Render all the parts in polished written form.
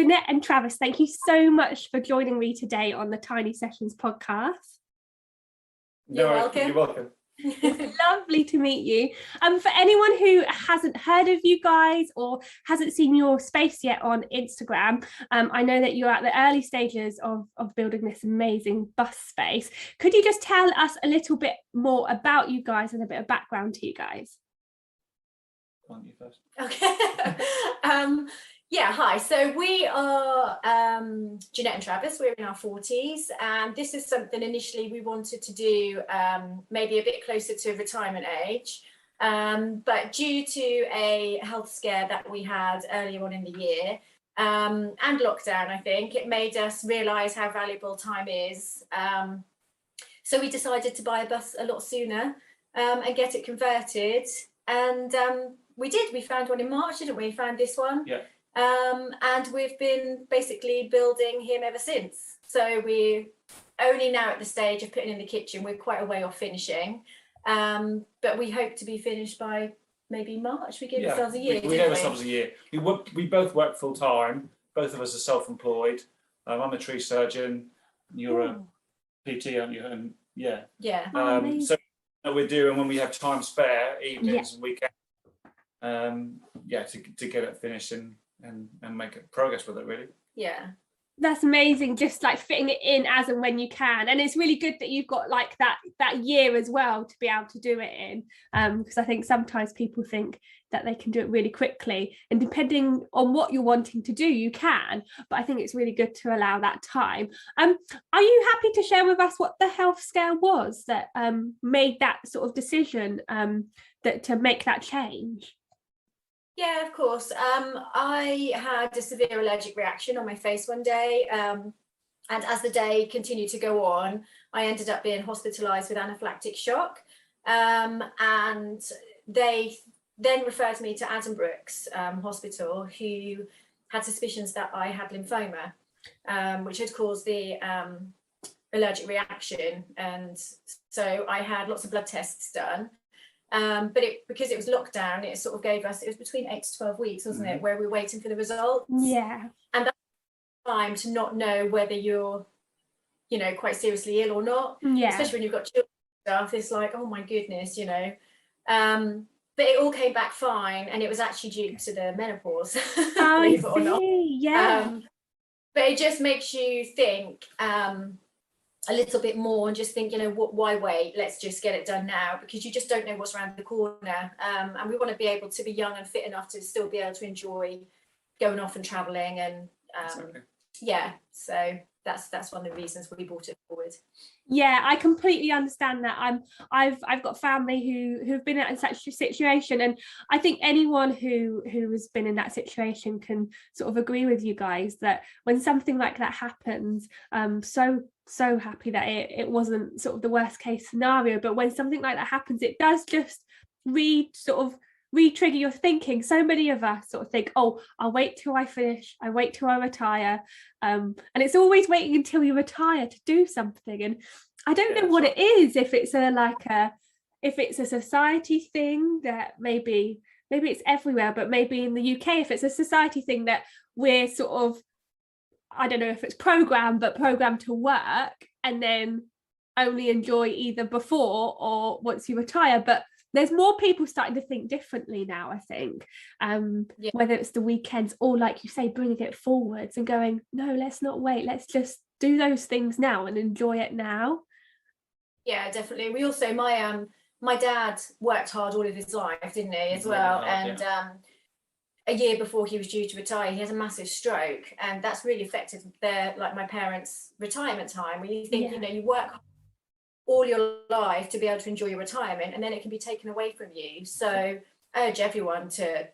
Janette and Travis, thank you so much for joining me today on the Tiny Sessions podcast. You're welcome. You're welcome. It's lovely to meet you. For anyone who hasn't heard of you guys or hasn't seen your space yet on Instagram, I know that you're at the early stages of building this amazing bus space. Could you just tell us a little bit more about you guys and a bit of background to you guys? Why don't you first? Okay. Yeah, hi. So we are Janette and Travis. We're in our 40s, and this is something initially we wanted to do maybe a bit closer to retirement age. But due to a health scare that we had earlier on in the year and lockdown, I think, it made us realise how valuable time is. So we decided to buy a bus a lot sooner and get it converted. And we did. We found one in March, didn't we? Found this one. Yeah. And we've been basically building him ever since. So we're only now at the stage of putting in the kitchen. We're quite a way off finishing, but we hope to be finished by maybe March. We gave ourselves a year. We gave ourselves a year. We both work full time. Both of us are self-employed. I'm a tree surgeon. You're a PT, aren't you? And yeah. So what we do, and when we have time spare evenings and weekends, to get it finished and make progress with it, really. Yeah, that's amazing, just like fitting it in as and when you can. And it's really good that you've got like that year as well to be able to do it in, because I think sometimes people think that they can do it really quickly, and depending on what you're wanting to do, you can, but I think it's really good to allow that time. Are you happy to share with us what the health scare was that made that sort of decision to make that change? Yeah, of course. I had a severe allergic reaction on my face one day, and as the day continued to go on, I ended up being hospitalised with anaphylactic shock, and they then referred me to Addenbrooke's Hospital, who had suspicions that I had lymphoma, which had caused the allergic reaction, and so I had lots of blood tests done. But because it was lockdown, it sort of gave us, it was between 8 to 12 weeks, wasn't it, where we were waiting for the results. Yeah. And that's time to not know whether you're, quite seriously ill or not. Yeah. Especially when you've got children and stuff, it's like, oh my goodness, But it all came back fine, and it was actually due to the menopause. I see, yeah. But it just makes you think a little bit more and just think, why wait? Let's just get it done now, because you just don't know what's around the corner. And we want to be able to be young and fit enough to still be able to enjoy going off and travelling. And so that's one of the reasons we brought it forward. Yeah, I completely understand that. I've got family who've been in such a situation, and I think anyone who has been in that situation can sort of agree with you guys that when something like that happens, so happy that it wasn't sort of the worst case scenario, but when something like that happens, it does just re-trigger your thinking. So many of us sort of think, oh, I'll wait till I finish, I wait till I retire, and it's always waiting until you retire to do something. And I don't know what it is, if it's a society thing that maybe it's everywhere, but maybe in the UK, if it's a society thing that we're sort of, I don't know if it's programmed to work and then only enjoy either before or once you retire. But there's more people starting to think differently now, I think, whether it's the weekends or, like you say, bringing it forwards and going, no, let's not wait. Let's just do those things now and enjoy it now. Yeah, definitely. We also, my dad worked hard all of his life, didn't he, as well? And a year before he was due to retire, he has a massive stroke, and that's really affected my parents' retirement time. When you think, you work all your life to be able to enjoy your retirement, and then it can be taken away from you. So I urge everyone to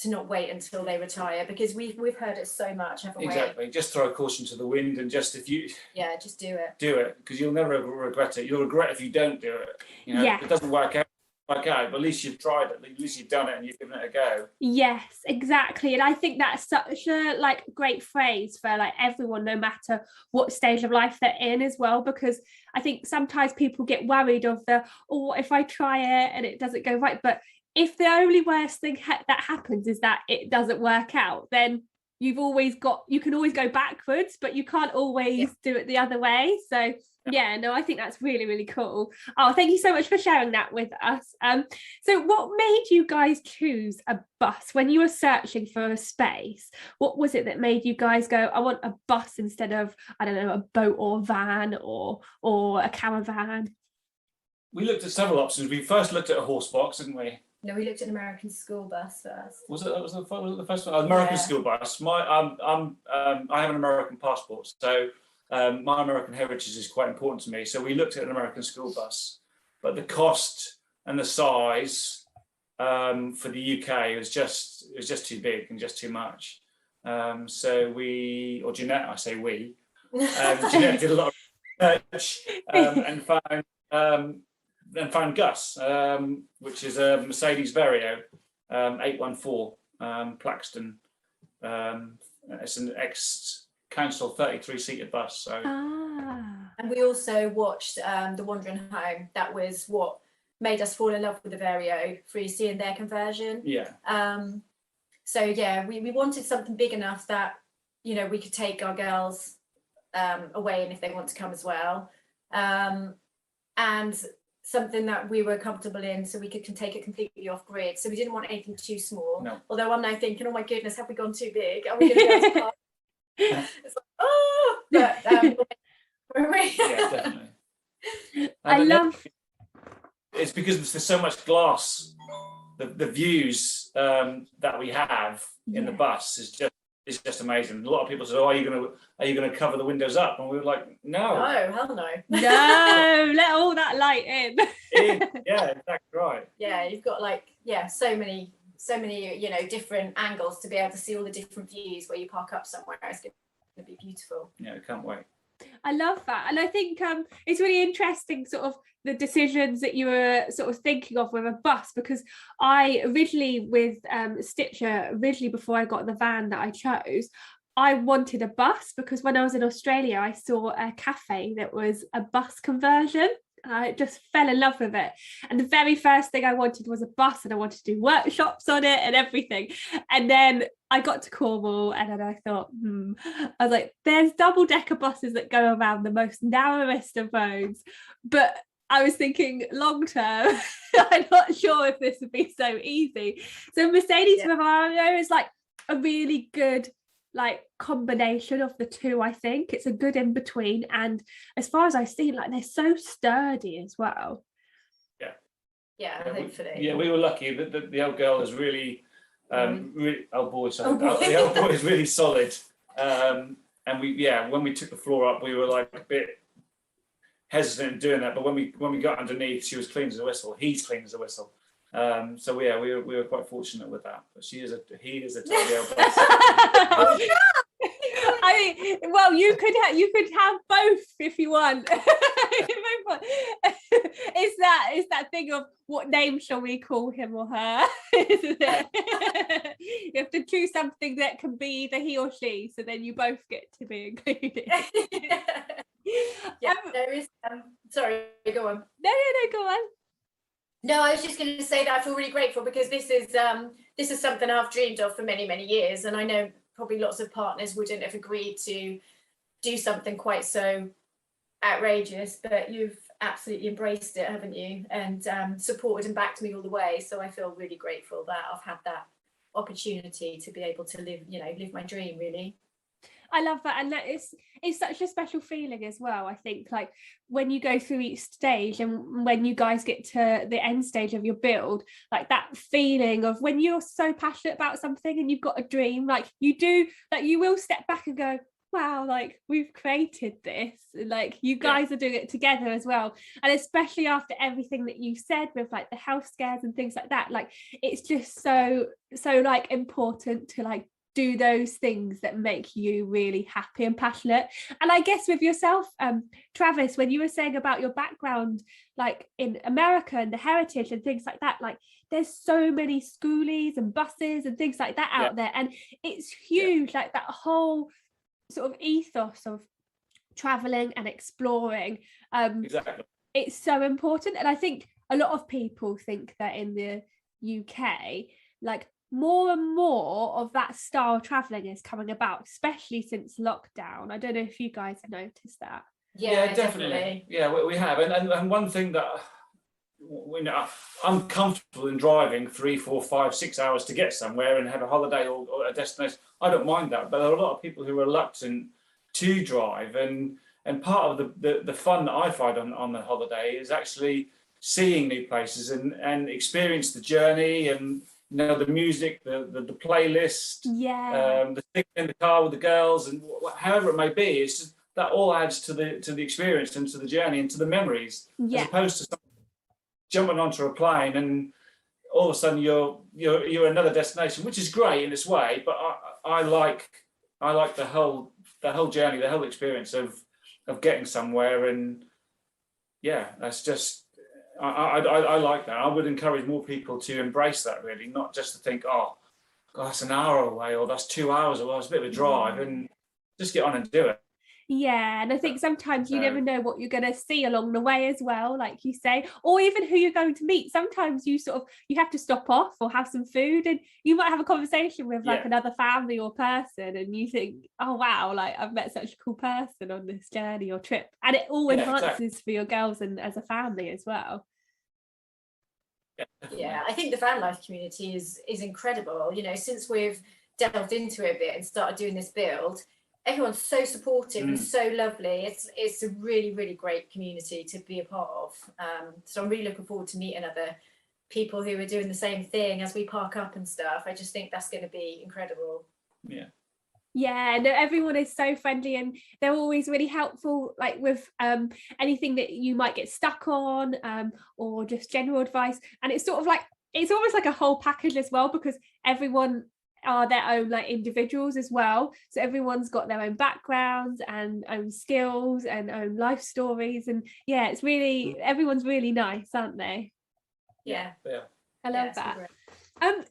not wait until they retire, because we've heard it so much, haven't we? Exactly. Just throw caution to the wind, and just just do it. Do it, because you'll never regret it. You'll regret if you don't do it. If it doesn't work out, but at least you've tried it, at least you've done it and you've given it a go. Yes, exactly. And I think that's such a great phrase for everyone, no matter what stage of life they're in as well, because I think sometimes people get worried of what if I try it and it doesn't go right. But if the only worst thing that happens is that it doesn't work out, then you can always go backwards, but you can't always do it the other way. So yeah, no, I think that's really, really cool. Oh, thank you so much for sharing that with us. So what made you guys choose a bus when you were searching for a space? What was it that made you guys go, I want a bus instead of, I don't know, a boat or van or a caravan? We looked at several options. We first looked at a horse box, didn't we? No, we looked at an American school bus first. Was it the first one? American school bus. I have an American passport, so my American heritage is quite important to me. So we looked at an American school bus, but the cost and the size for the UK was just too big and just too much. So Jeanette, I say we, Jeanette did a lot of research and found Gus, which is a Mercedes Vario 814 Plaxton. It's an ex-council 33-seater bus. So. And we also watched The Wandering Home. That was what made us fall in love with the Vario through seeing their conversion. Yeah. So yeah, we wanted something big enough that, you know, we could take our girls away, and if they want to come as well. And something that we were comfortable in, so we could take it completely off grid. So we didn't want anything too small. No. Although I'm now thinking, oh my goodness, have we gone too big? Are we going to be able to park? It's like, oh, but yeah, definitely. I love. It's because there's so much glass. The views that we have in the bus is just amazing. A lot of people said, "Oh, are you going to cover the windows up?" And we were like, "No, hell no, no, let all that light in." Yeah, exactly right. Yeah, you've got so many, you know, different angles to be able to see all the different views where you park up somewhere. It's going to be beautiful. Yeah, I can't wait. I love that, and I think it's really interesting, sort of the decisions that you were sort of thinking of with a bus, because I originally with Stitcher, before I got the van that I chose, I wanted a bus because when I was in Australia I saw a cafe that was a bus conversion. I just fell in love with it, and the very first thing I wanted was a bus, and I wanted to do workshops on it and everything. And then I got to Cornwall, and then I thought, I was like, there's double-decker buses that go around the most narrowest of roads, but I was thinking long term, I'm not sure if this would be so easy. So Mercedes Vario is like a really good combination of the two. I think it's a good in between, and as far as I've seen, they're so sturdy as well. Hopefully. We were lucky that the old girl is really the old boy is really solid, and when we took the floor up, we were like a bit hesitant in doing that, but when we got underneath, she was clean as a whistle. He's clean as a whistle. So we were quite fortunate with that. But he is a tiny old bus. I mean, well, you could have both if you want. It's that thing of what name shall we call him or her, isn't it? You have to choose something that can be either he or she, so then you both get to be included. There is. Sorry, go on. No, go on. No, I was just going to say that I feel really grateful because this is something I've dreamed of for many, many years, and I know probably lots of partners wouldn't have agreed to do something quite so outrageous, but you've absolutely embraced it, haven't you? And supported and backed me all the way. So I feel really grateful that I've had that opportunity to be able to live my dream, really. I love that, and that it's such a special feeling as well. I think when you go through each stage and when you guys get to the end stage of your build, that feeling of when you're so passionate about something and you've got a dream, you will step back and go, wow, we've created this, you guys are doing it together as well. And especially after everything that you said with the health scares and things like that, it's just so important to do those things that make you really happy and passionate. And I guess with yourself, Travis, when you were saying about your background in America and the heritage and things like that, there's so many schoolies and buses and things like that out there, and it's huge. That whole sort of ethos of traveling and exploring, exactly, it's so important. And I think a lot of people think that in the UK more and more of that style of traveling is coming about, especially since lockdown. I don't know if you guys have noticed that. Yeah, definitely. Yeah, we have. And one thing that I'm comfortable in driving 3, 4, 5, 6 hours to get somewhere and have a holiday or a destination. I don't mind that, but there are a lot of people who are reluctant to drive, and part of the fun that I find on the holiday is actually seeing new places and experience the journey, and the music, the playlist, the thing in the car with the girls, and however it may be. It's just that all adds to the experience and to the journey and to the memories, as opposed to jumping onto a plane and all of a sudden you're another destination, which is great in its way. But I like the whole journey, the whole experience of getting somewhere, and that's just I like that. I would encourage more people to embrace that, really, not just to think, oh, God, that's an hour away, or that's 2 hours away, it's a bit of a drive, and just get on and do it. Yeah, and I think sometimes you never know what you're going to see along the way as well, like you say, or even who you're going to meet. Sometimes you have to stop off or have some food, and you might have a conversation with like another family or person, and you think, oh wow, like I've met such a cool person on this journey or trip, and it all enhances for your girls and as a family as well. Yeah, I think the van life community is incredible. Since we've delved into it a bit and started doing this build, everyone's so supportive and so lovely. It's a really, really great community to be a part of. So I'm really looking forward to meeting other people who are doing the same thing as we park up and stuff. I just think that's going to be incredible. Yeah, no, everyone is so friendly, and they're always really helpful, like with anything that you might get stuck on, or just general advice. And it's it's almost like a whole package as well, because everyone are their own like individuals as well, so everyone's got their own backgrounds and own skills and own life stories, and it's really, everyone's really nice, aren't they? I love that.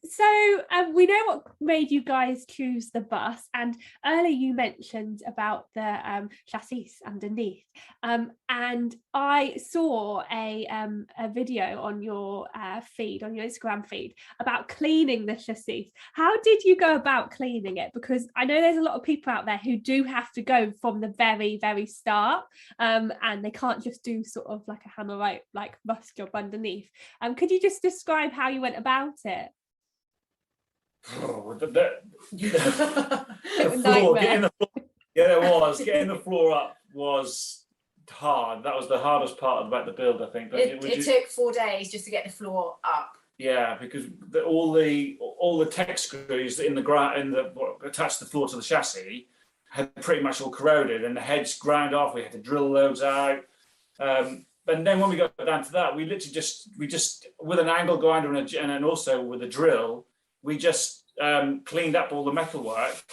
So we know what made you guys choose the bus, and earlier you mentioned about the chassis underneath, and I saw a video on your feed, on your Instagram feed, about cleaning the chassis. How did you go about cleaning it? Because I know there's a lot of people out there who do have to go from the very, very start, and they can't just do sort of like a hammerite like rust job underneath. Could you just describe how you went about it? Oh, the floor, getting the floor up was hard. That was the hardest part about the build, I think. It took 4 days just to get the floor up. Yeah, because all the tech screws in the ground attached the floor to the chassis had pretty much all corroded, and the heads ground off. We had to drill those out. And then when we got down to that, we literally just with an angle grinder and also with a drill, we just cleaned up all the metalwork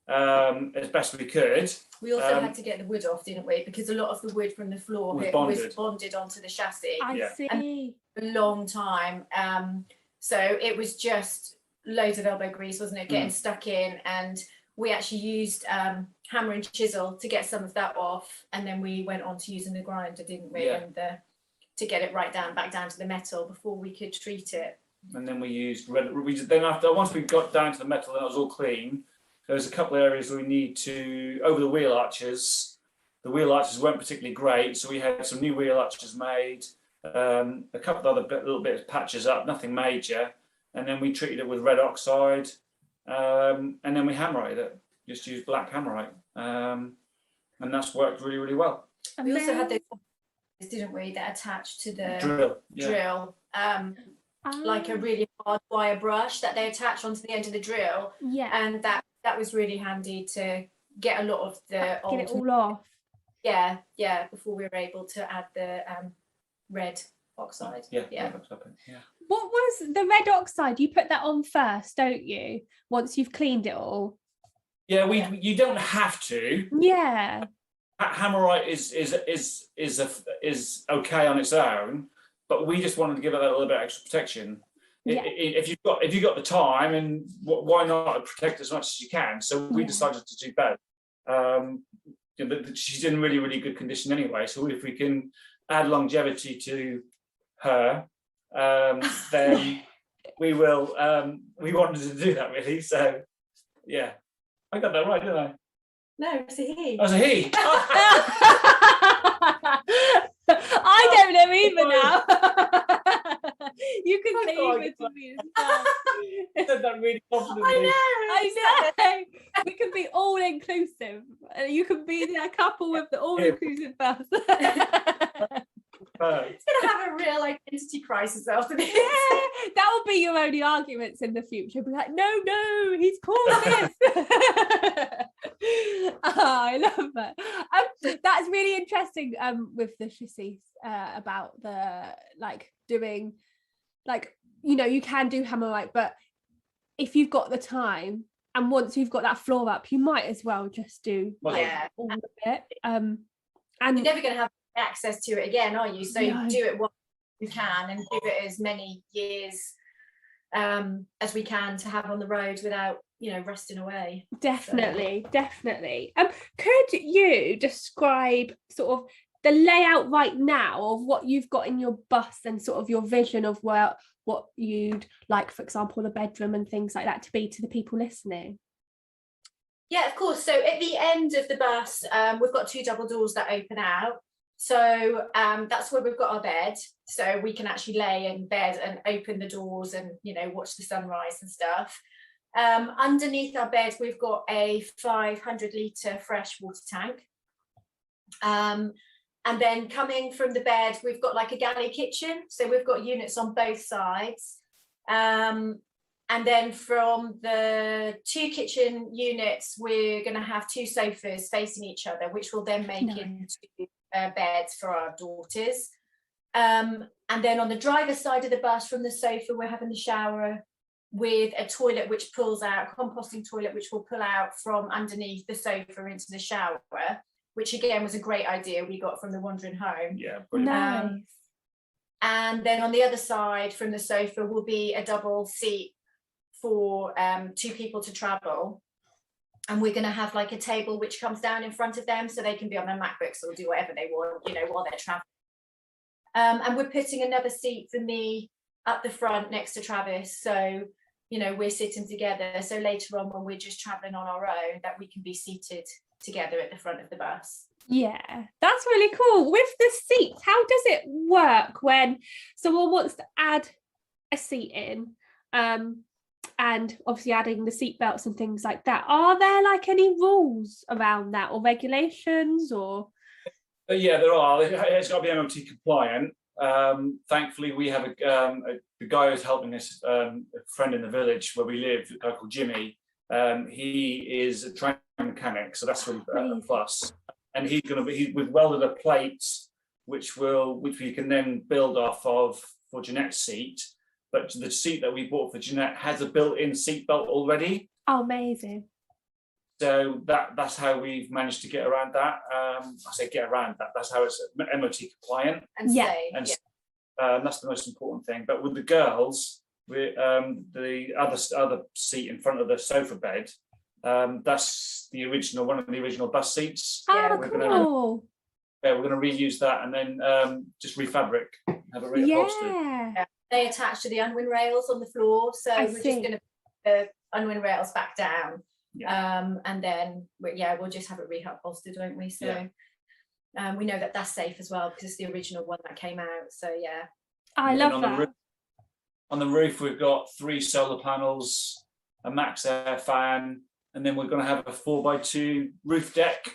as best we could. We also had to get the wood off, didn't we? Because a lot of the wood from the floor was bonded onto the chassis. I see. A long time. So it was just loads of elbow grease, wasn't it? Getting stuck in, and we actually used hammer and chisel to get some of that off, and then we went on to using the grinder, didn't we? And to get it back down to the metal before we could treat it. And then we used once we got down to the metal and it was all clean, there was a couple of areas we need to, over the wheel arches. The wheel arches weren't particularly great, so we had some new wheel arches made, a couple of other little bits patches up, nothing major, and then we treated it with red oxide, and then we hammerited it. Just used black hammerite, and that's worked really, really well. And we also had those, didn't we, that attached to the drill. Like a really hard wire brush that they attach onto the end of the drill. And that was really handy to get a lot of the old, get it all off. Before we were able to add the red oxide. Red oxide, What was the red oxide? You put that on first, don't you? Once you've cleaned it all. You don't have to. Hammerite is okay on its own, but we just wanted to give it a little bit of extra protection. If you've got the time, and why not protect as much as you can? So we decided to do both. But she's in really, really good condition anyway. So if we can add longevity to her, then we will. We wanted to do that really. So yeah, I got that right, didn't I? No, it's a he. Oh, it's a he. I don't know either now. You can say either to me as well. I said that really confidently. I know. We can be all inclusive. You can be a couple with the all inclusive bus. It's gonna have a real identity crisis after this. Yeah, that will be your only arguments in the future. Be like, no, he's called this. I love that. That's really interesting. With the chassis, about the doing, you can do hammerite, but if you've got the time and once you've got that floor up, you might as well just do all of it. And you're never going to have access to it again, are you? So you do it what you can and give it as many years as we can to have on the road without rusting away. Definitely. Could you describe sort of the layout right now of what you've got in your bus and sort of your vision of what you'd like, for example, the bedroom and things like that to be to the people listening? Yeah, of course. So at the end of the bus, we've got 2 double doors that open out. So that's where we've got our bed. So we can actually lay in bed and open the doors and, watch the sunrise and stuff. Underneath our bed, we've got a 500-litre fresh water tank. And then coming from the bed, we've got like a galley kitchen. So we've got units on both sides. And then from the 2 kitchen units, we're going to have 2 sofas facing each other, which will then make into beds for our daughters. And then on the driver's side of the bus, from the sofa, we're having the shower with a toilet which pulls out, a composting toilet which will pull out from underneath the sofa into the shower, which again was a great idea we got from the Wandering Home. Yeah, brilliant. Nice. And then on the other side from the sofa will be a double seat for 2 people to travel. And we're going to have like a table which comes down in front of them so they can be on their MacBooks or do whatever they want, while they're traveling. And we're putting another seat for me at the front next to Travis. So, we're sitting together. So later on when we're just traveling on our own, that we can be seated together at the front of the bus. Yeah, that's really cool. With the seats, how does it work when someone wants to add a seat in? And obviously adding the seat belts and things like that. Are there any rules around that or regulations or? Yeah, there are. It's got to be MOT compliant. Thankfully, we have the guy who's helping us, a friend in the village where we live, a guy called Jimmy. He is a trained mechanic, so that's really a plus. And he's with welded up plates, which we can then build off of for Janette's seat. But the seat that we bought for Janette has a built-in seat belt already. Oh, amazing. So that's how we've managed to get around that. I say get around that. That's how it's MOT compliant. And safe. And that's the most important thing. But with the girls, the other seat in front of the sofa bed, that's one of the original bus seats. Oh, cool. We're going to reuse that and then just refabric, have it reupholstered. Yeah. They attach to the unwind rails on the floor, so we're just going to put the unwind rails back down, and then we'll just have it reupholstered, won't we? So we know that that's safe as well because it's the original one that came out. So I love that. On the roof, we've got 3 solar panels, a max air fan, and then we're going to have a 4x2 roof deck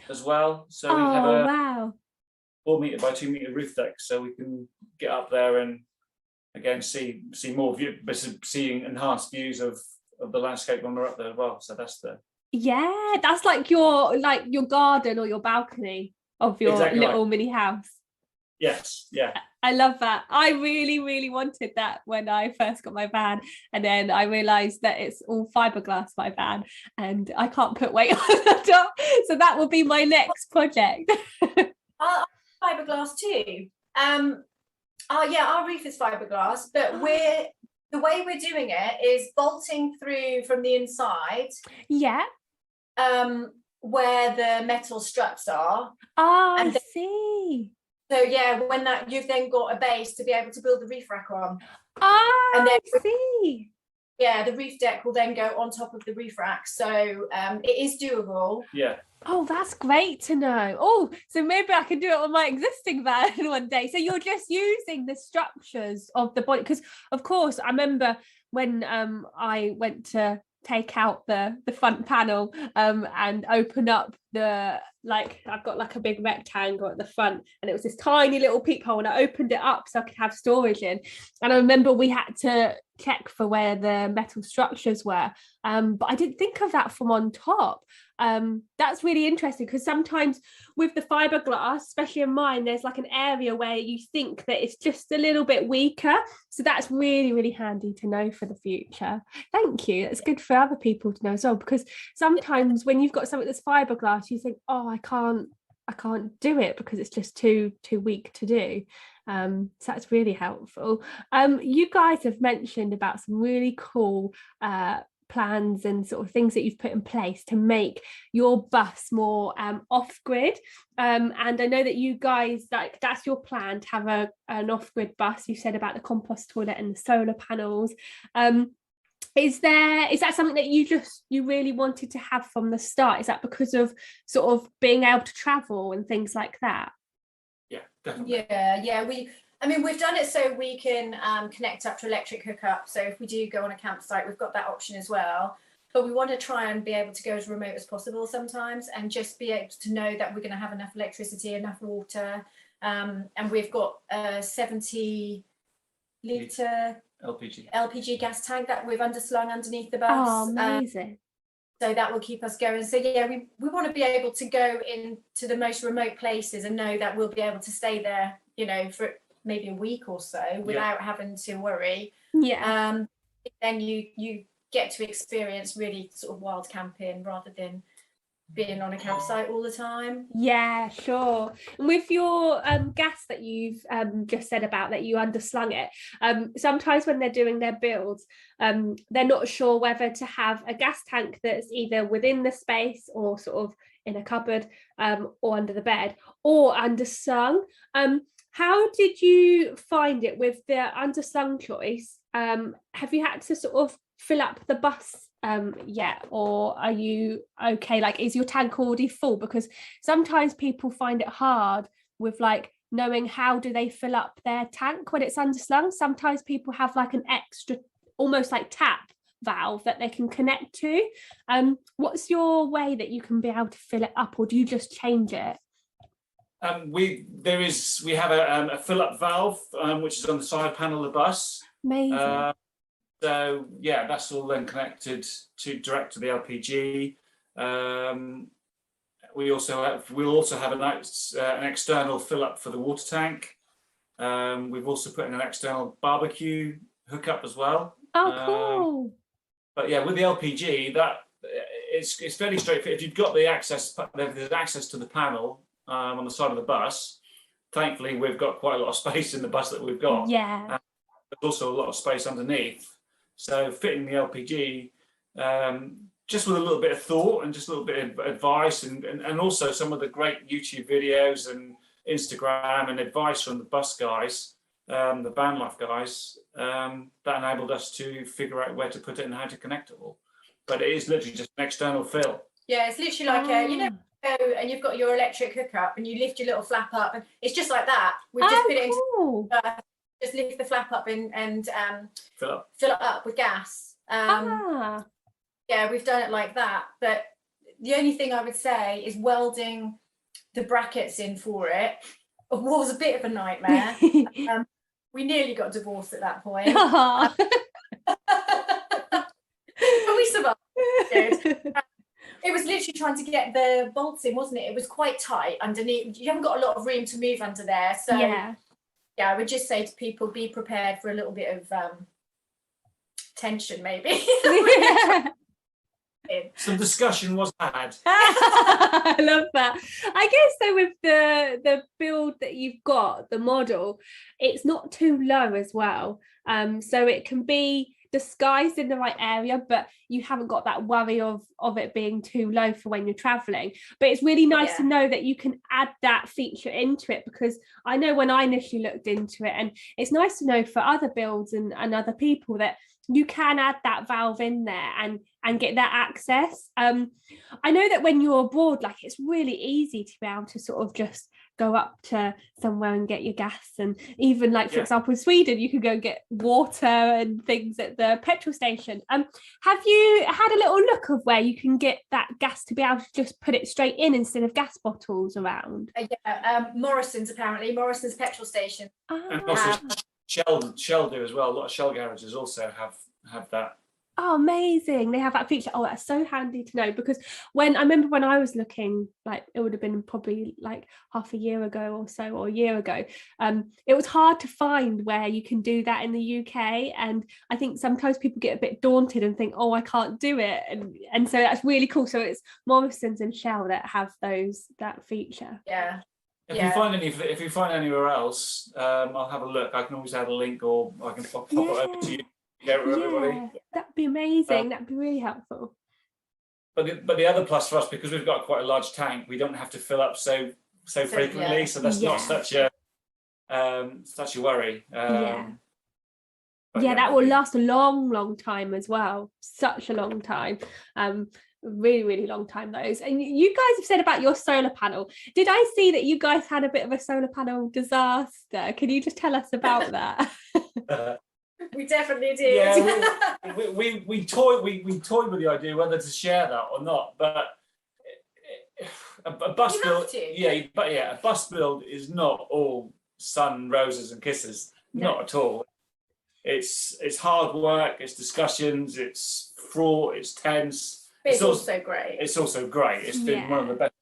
as well. So we have a 4 metre by 2 metre roof deck, so we can get up there and again see more view, but seeing enhanced views of the landscape when we're up there as well. So that's that's like your garden or your balcony of your little mini house. Yes, yeah. I love that. I really, really wanted that when I first got my van, and then I realised that it's all fiberglass, my van, and I can't put weight on the top. So that will be my next project. Fiberglass too. Our roof is fiberglass, but the way we're doing it is bolting through from the inside. Yeah. Where the metal struts are. Oh, I see. So when you've then got a base to be able to build the roof rack on. And then I see. Yeah, the roof deck will then go on top of the roof rack. So it is doable. Yeah. Oh, that's great to know. Oh, so maybe I can do it on my existing van one day. So you're just using the structures of the body, because of course I remember when I went to take out the front panel and open up the, like, I've got like a big rectangle at the front, and it was this tiny little peephole, and I opened it up so I could have storage in. And I remember we had to check for where the metal structures were, but I didn't think of that from on top. That's really interesting, because sometimes with the fiberglass, especially in mine, there's like an area where you think that it's just a little bit weaker. So that's really, really handy to know for the future. Thank you. That's good for other people to know as well, because sometimes when you've got something that's fiberglass, you think, oh, I can't do it because it's just too weak to do. So that's really helpful. You guys have mentioned about some really cool plans and sort of things that you've put in place to make your bus more off-grid, and I know that you guys, like, that's your plan, to have an off-grid bus. You said about the compost toilet and the solar panels. Is that something that you really wanted to have from the start? Is that because of sort of being able to travel and things like that? Yeah, definitely. Yeah. We've done it so we can connect up to electric hookup. So if we do go on a campsite, we've got that option as well. But we want to try and be able to go as remote as possible sometimes, and just be able to know that we're going to have enough electricity, enough water. And we've got a 70 litre LPG gas tank that we've underslung underneath the bus. Oh, amazing. So that will keep us going. So yeah, we want to be able to go into the most remote places and know that we'll be able to stay there, for maybe a week or so without having to worry. Yeah. Then you get to experience really sort of wild camping rather than being on a campsite all the time. Yeah, sure. And with your gas that you've just said about that you underslung it, sometimes when they're doing their builds, they're not sure whether to have a gas tank that's either within the space or sort of in a cupboard, or under the bed, or underslung. How did you find it with the underslung choice? Have you had to sort of fill up the bus yet, or are you okay? Like, is your tank already full? Because sometimes people find it hard with like knowing how do they fill up their tank when it's underslung. Sometimes people have like an extra, almost like tap valve that they can connect to. What's your way that you can be able to fill it up, or do you just change it? We have a fill up valve which is on the side panel of the bus. Amazing. So yeah, that's all then connected direct to the LPG. We'll also have an external fill up for the water tank. We've also put in an external barbecue hookup as well. Oh, cool. But yeah, with the LPG, that it's fairly straightforward. If you've got there's access to the panel on the side of the bus. Thankfully, we've got quite a lot of space in the bus that we've got. Yeah. There's also a lot of space underneath. So fitting the LPG, just with a little bit of thought and just a little bit of advice, and also some of the great YouTube videos and Instagram and advice from the bus guys, the van life guys, that enabled us to figure out where to put it and how to connect it all. But it is literally just an external fill. Yeah, it's literally like and you've got your electric hookup and you lift your little flap up, and it's just like that. We've just put it into just lift the flap up and fill it up with gas. Yeah, we've done it like that. But the only thing I would say is welding the brackets in for it was a bit of a nightmare. We nearly got divorced at that point. But we survived. It was literally trying to get the bolts in, wasn't it? It was quite tight underneath. You haven't got a lot of room to move under there. So yeah, I would just say to people, be prepared for a little bit of tension, maybe. Some discussion was had. I love that. I guess though, with the build that you've got, the model, it's not too low as well. So it can be disguised in the right area, but you haven't got that worry of it being too low for when you're traveling. But it's really nice to know that you can add that feature into it, because I know when I initially looked into it, and it's nice to know for other builds and other people that you can add that valve in there and get that access. I know that when you're abroad, like, it's really easy to be able to sort of just go up to somewhere and get your gas, and even like, for example, in Sweden you could go get water and things at the petrol station. Have you had a little look of where you can get that gas to be able to just put it straight in instead of gas bottles around? Morrison's petrol station. And also Shell do as well. A lot of Shell garages also have that. Oh, amazing. They have that feature. Oh, that's so handy to know, because I remember when I was looking, like, it would have been probably like half a year ago or so, or a year ago, it was hard to find where you can do that in the UK. And I think sometimes people get a bit daunted and think, oh, I can't do it. And so that's really cool. So it's Morrison's and Shell that have that feature. Yeah. If you find anywhere else, I'll have a look. I can always add a link, or I can pop it over to you. Everybody. That'd be amazing. That'd be really helpful. But the other plus for us, because we've got quite a large tank, we don't have to fill up so frequently. So that's not such a worry. That will last a long time as well. Such a long time. Really, really long time, those. And you guys have said about your solar panel. Did I see that you guys had a bit of a solar panel disaster? Can you just tell us about that? We definitely did. Yeah, we toyed with the idea whether to share that or not, but a bus build, a bus build is not all sun, roses, and kisses. No. Not at all. It's hard work. It's discussions. It's fraught. It's tense. But it's also great. It's also great. It's been one of the best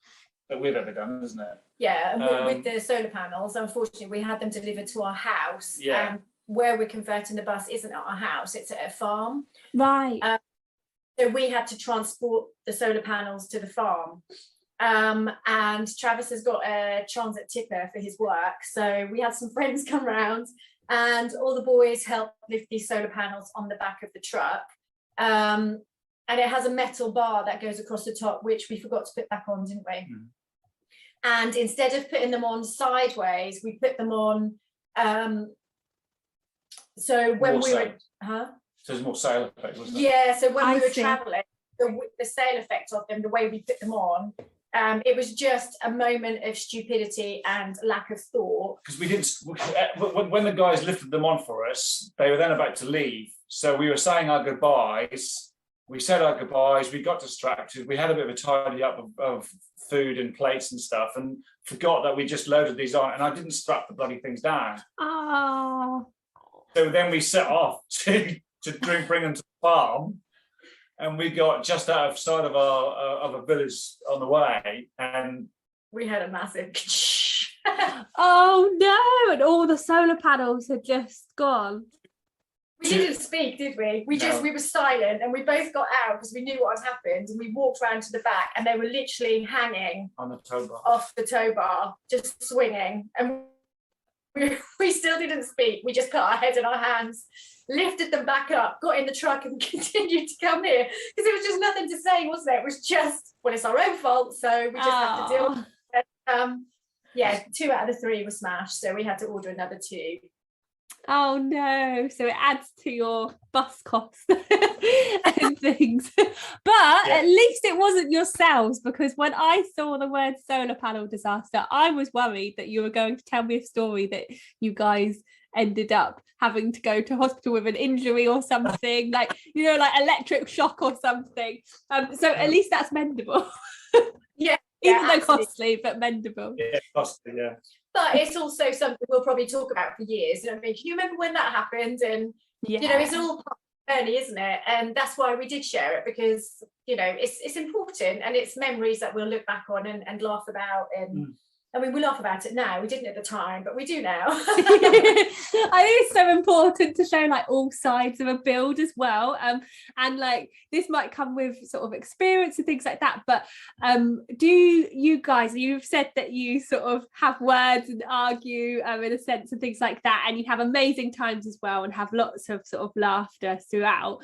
that we've ever done, isn't it? Yeah, and with the solar panels, unfortunately, we had them delivered to our house. Yeah. Where we're converting the bus isn't at our house, it's at a farm. Right. So we had to transport the solar panels to the farm. And Travis has got a transit tipper for his work. So we had some friends come around, and all the boys helped lift these solar panels on the back of the truck. And it has a metal bar that goes across the top, which we forgot to put back on, didn't we? Mm. And instead of putting them on sideways, we put them on so when we were, so there's more sail effect, wasn't it? Yeah, so when we were traveling, the sail effect of them, the way we put them on, it was just a moment of stupidity and lack of thought. Because we didn't, when the guys lifted them on for us, they were then about to leave. So we were saying our goodbyes. We said our goodbyes. We got distracted. We had a bit of a tidy up of food and plates and stuff, and forgot that we just loaded these on, and I didn't strap the bloody things down. Oh. So then we set off to bring them to the farm, and we got just outside of a village on the way, and we had a massive oh no, and all the solar panels had just gone. We didn't speak, did we? We were silent, and we both got out because we knew what had happened, and we walked round to the back, and they were literally hanging on the tow bar, off the tow bar, just swinging, and we still didn't speak. We just put our head in our hands, lifted them back up, got in the truck, and continued to come here, because it was just nothing to say, wasn't it? It was just, well, it's our own fault, so we just have to deal with it. 2 out of the 3 were smashed, so we had to order another 2. Oh no, so it adds to your bus cost and things. But at least it wasn't yourselves, because when I saw the word solar panel disaster, I was worried that you were going to tell me a story that you guys ended up having to go to hospital with an injury or something, like electric shock or something. So at least that's mendable. Even though costly, but mendable. Yeah, costly, yeah. But it's also something we'll probably talk about for years. You know what I mean? Can you remember when that happened? And it's all part of the journey, isn't it? And that's why we did share it, because it's important, and it's memories that we'll look back on and laugh about, and I mean, we laugh about it now. We didn't at the time, but we do now. I think it's so important to show like all sides of a build as well. And like this might come with sort of experience and things like that. But do you guys, you've said that you sort of have words and argue in a sense and things like that, and you have amazing times as well and have lots of sort of laughter throughout.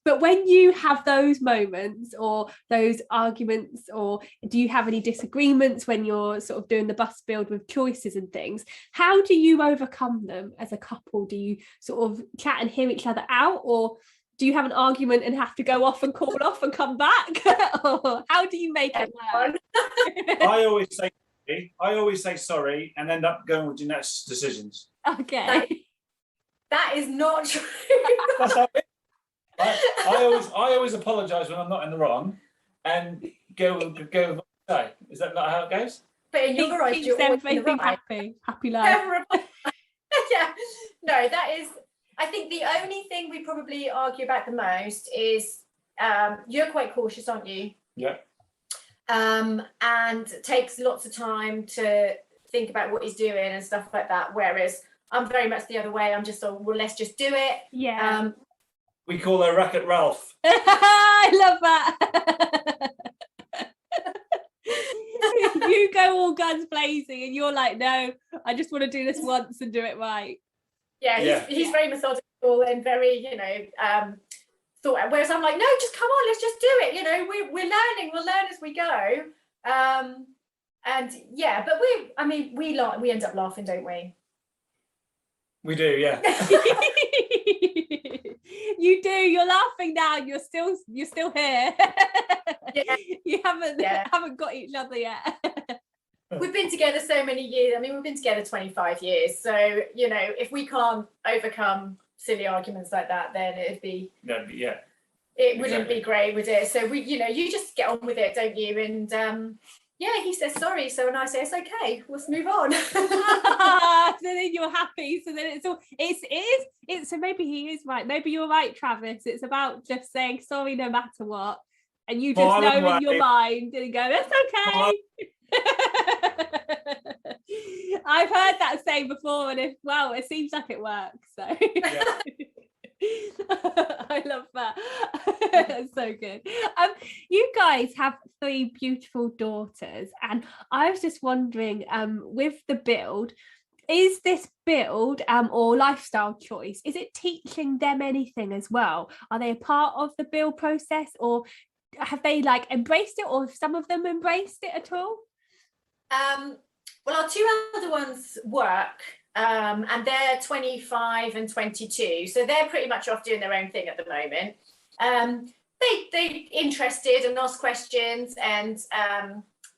But when you have those moments or those arguments, or do you have any disagreements when you're sort of doing the bus build with choices and things, how do you overcome them as a couple? Do you sort of chat and hear each other out, or do you have an argument and have to go off and call off and come back? Or how do you make it work? I always say sorry and end up going with Jeanette's decisions. Okay. That is not true. That's how it is. I always apologise when I'm not in the wrong and go with what I say. Is that not how it goes? But in your eyes, you're always in the right. Happy life. Yeah. No, that is, I think the only thing we probably argue about the most is you're quite cautious, aren't you? Yeah. And takes lots of time to think about what he's doing and stuff like that. Whereas I'm very much the other way. I'm just, well, let's just do it. Yeah. We call her Racket Ralph. I love that. You go all guns blazing and you're like, no, I just want to do this once and do it right. Yeah, he's very methodical and very, thought. Whereas I'm like, no, just come on, let's just do it. We're learning, we'll learn as we go. And yeah, but we end up laughing, don't we? We do, yeah. You do. You're laughing now. You're still here. Yeah. You haven't got each other yet. We've been together so many years. I mean, we've been together 25 years. So, if we can't overcome silly arguments like that, then it'd be... Yeah. It wouldn't be great, would it? So, you just get on with it, don't you? And, he says sorry. So when I say it's okay, let's move on. So then you're happy. So then it's so maybe he is right. Maybe you're right, Travis. It's about just saying sorry no matter what. And you just know in your mind and go, that's okay. I've heard that saying before, and it seems like it works. So yeah. I love that. That's so good. You guys have 3 beautiful daughters, and I was just wondering, with the build, is this build or lifestyle choice, is it teaching them anything as well? Are they a part of the build process, or have they embraced it, or have some of them embraced it at all? Well, our 2 other ones work, and they're 25 and 22, so they're pretty much off doing their own thing at the moment. They're interested and ask questions, and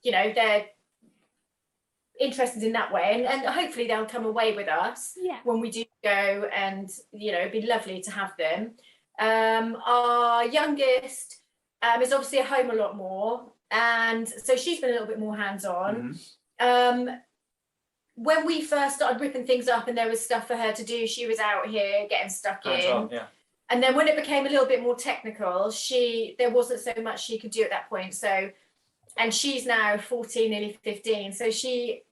they're interested in that way, and hopefully they'll come away with us when we do go, and it'd be lovely to have them. Our youngest is obviously at home a lot more, and so she's been a little bit more hands-on. Mm-hmm. When we first started ripping things up and there was stuff for her to do, she was out here getting stuck in. Yeah. And then when it became a little bit more technical, there wasn't so much she could do at that point. So, and she's now 14, nearly 15. So she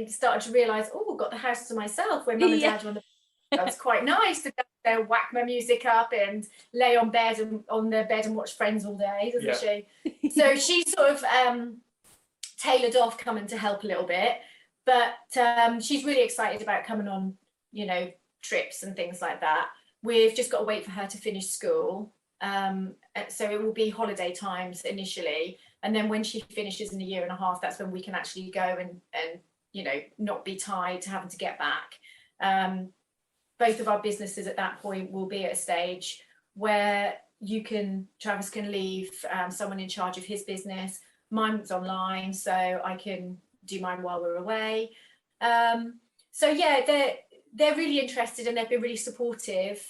started to realise, I've got the house to myself when mum and dad were on the... That's quite nice to go there, whack my music up and lay on their bed and watch Friends all day, doesn't she? So she sort of tailored off coming to help a little bit. But she's really excited about coming on, trips and things like that. We've just got to wait for her to finish school. So it will be holiday times initially. And then when she finishes in a year and a half, that's when we can actually go and not be tied to having to get back. Both of our businesses at that point will be at a stage where Travis can leave someone in charge of his business. Mine's online, so I can do mine while we're away. So yeah, they're really interested and they've been really supportive.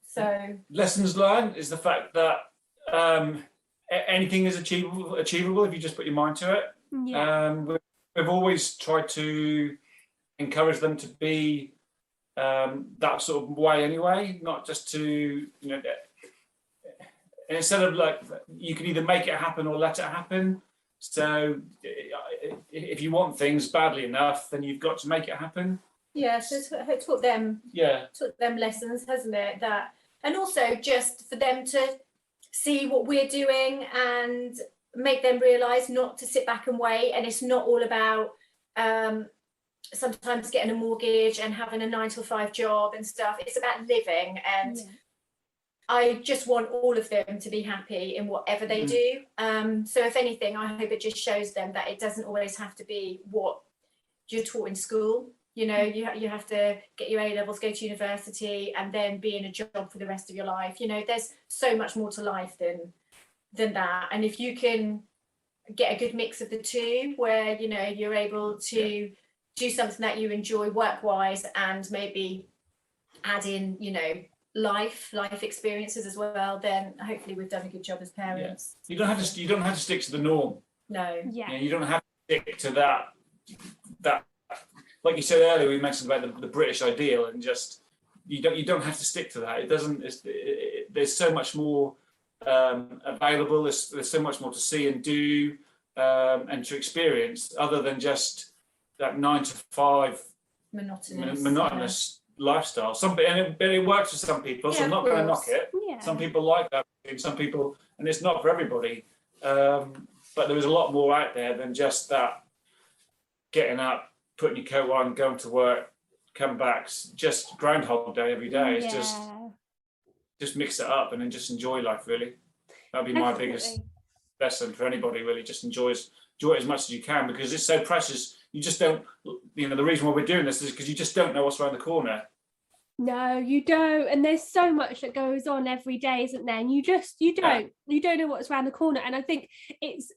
So lessons learned is the fact that anything is achievable if you just put your mind to it. Yeah. We've always tried to encourage them to be that sort of way anyway, not just to instead of you can either make it happen or let it happen. So if you want things badly enough, then you've got to make it happen. Yeah, so it's taught them lessons, hasn't it? That, and also just for them to see what we're doing and make them realise not to sit back and wait. And it's not all about sometimes getting a mortgage and having a 9-to-5 job and stuff. It's about living, and I just want all of them to be happy in whatever they do. So if anything, I hope it just shows them that it doesn't always have to be what you're taught in school. You know, you have to get your A-levels, go to university, and then be in a job for the rest of your life. You know, there's so much more to life than that. And if you can get a good mix of the two, where, you know, you're able to do something that you enjoy work-wise, and maybe add in, you know, life experiences as well, then hopefully we've done a good job as parents. You don't have to stick to the norm. No. You know, you don't have to stick to that. Like you said earlier, we mentioned about the British ideal, and just you don't have to stick to that. It doesn't. There's so much more available. There's so much more to see and do and to experience, other than just that 9-to-5 monotonous lifestyle. But it works for some people, so I'm not going to knock it. Some people like that, and some people, and it's not for everybody. But there is a lot more out there than just that. Getting up, putting your coat on, going to work, come back, just Groundhog Day every day. It's just mix it up and then just enjoy life, really. That'd be my biggest lesson for anybody, really. Just enjoy it as much as you can, because it's so precious. You just don't, you know, the reason why we're doing this is because you just don't know what's around the corner. No, you don't. And there's so much that goes on every day, isn't there? And you don't know what's around the corner. And I think it's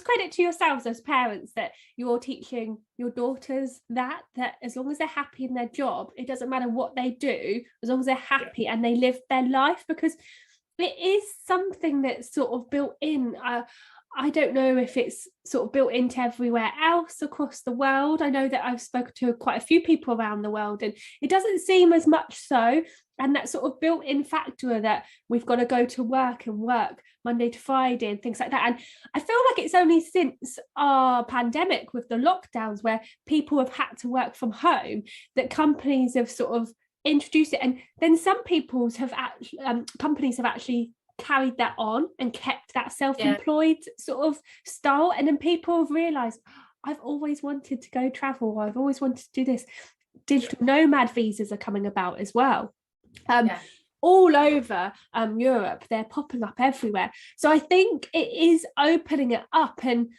credit to yourselves as parents that you're teaching your daughters that as long as they're happy in their job, it doesn't matter what they do, as long as they're happy and they live their life, because it is something that's sort of built in. I don't know if it's sort of built into everywhere else across the world. I know that I've spoken to quite a few people around the world, and it doesn't seem as much so. And that sort of built-in factor that we've got to go to work and work Monday to Friday and things like that. And I feel like it's only since our pandemic with the lockdowns, where people have had to work from home, that companies have sort of introduced it. And then some companies have actually carried that on and kept that self-employed sort of style. And then people have realized, I've always wanted to go travel, I've always wanted to do this. Digital nomad visas are coming about as well. All over Europe, they're popping up everywhere. So I think it is opening it up, and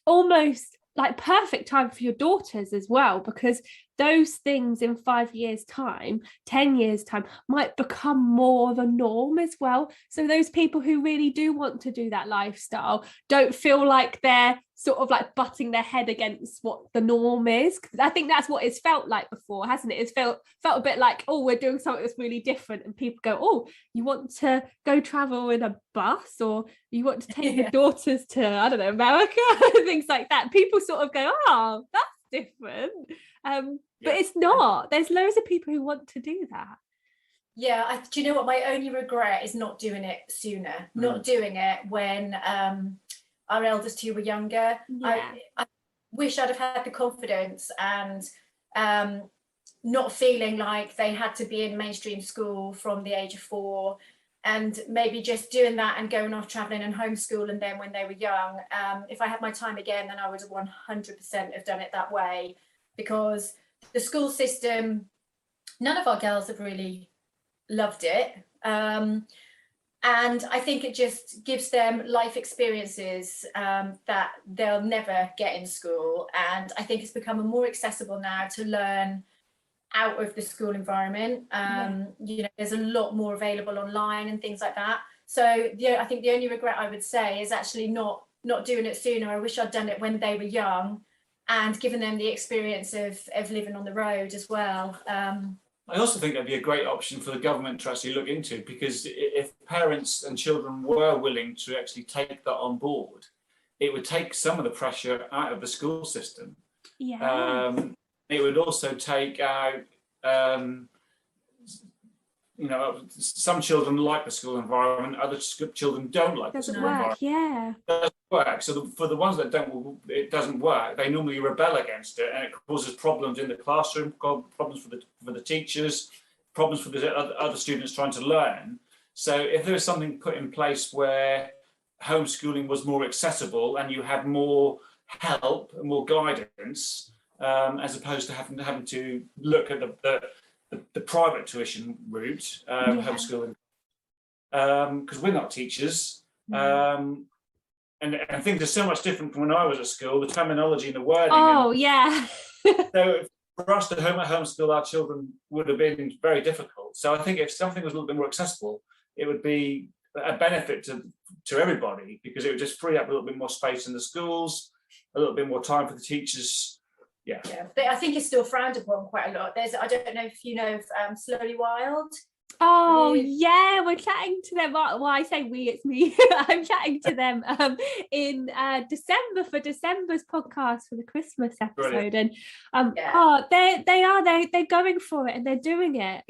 almost like perfect time for your daughters as well, because those things in 5 years' time, 10 years' time, might become more the norm as well. So those people who really do want to do that lifestyle don't feel like they're sort of like butting their head against what the norm is. I think that's what it's felt like before, hasn't it? It's felt a bit like, oh, we're doing something that's really different, and people go, oh, you want to go travel in a bus, or you want to take your daughters to, I don't know, America, things like that. People sort of go, oh, that's different. But it's not. There's loads of people who want to do that. Yeah, do you know what? My only regret is not doing it sooner, not doing it when our eldest two were younger. I wish I'd have had the confidence and not feeling like they had to be in mainstream school from the age of 4, and maybe just doing that and going off traveling and homeschooling them when they were young. If I had my time again, then I would have 100% have done it that way, because the school system, none of our girls have really loved it. And I think it just gives them life experiences that they'll never get in school. And I think it's becoming more accessible now to learn out of the school environment. You know, there's a lot more available online and things like that. So yeah, I think the only regret I would say is actually not doing it sooner. I wish I'd done it when they were young, and given them the experience of living on the road as well. I also think that'd be a great option for the government to actually look into, because if parents and children were willing to actually take that on board, it would take some of the pressure out of the school system. It would also take out some children like the school environment, other children don't like the school environment. Yeah. It doesn't work. So for the ones that don't, it doesn't work. They normally rebel against it, and it causes problems in the classroom, problems for the teachers, problems for the other students trying to learn. So if there was something put in place where homeschooling was more accessible and you had more help and more guidance, as opposed to having to look at the private tuition route, homeschooling, because we're not teachers, and things are so much different from when I was at school. The terminology and the wording. So for us to homeschool our children would have been very difficult. So I think if something was a little bit more accessible, it would be a benefit to everybody, because it would just free up a little bit more space in the schools, a little bit more time for the teachers. Yeah, but I think it's still frowned upon quite a lot. I don't know if you know of Slowly Wild. Oh yeah, we're chatting to them. Well, I say we, it's me. I'm chatting to them in December for December's podcast for the Christmas episode. Brilliant. And they're going for it and they're doing it.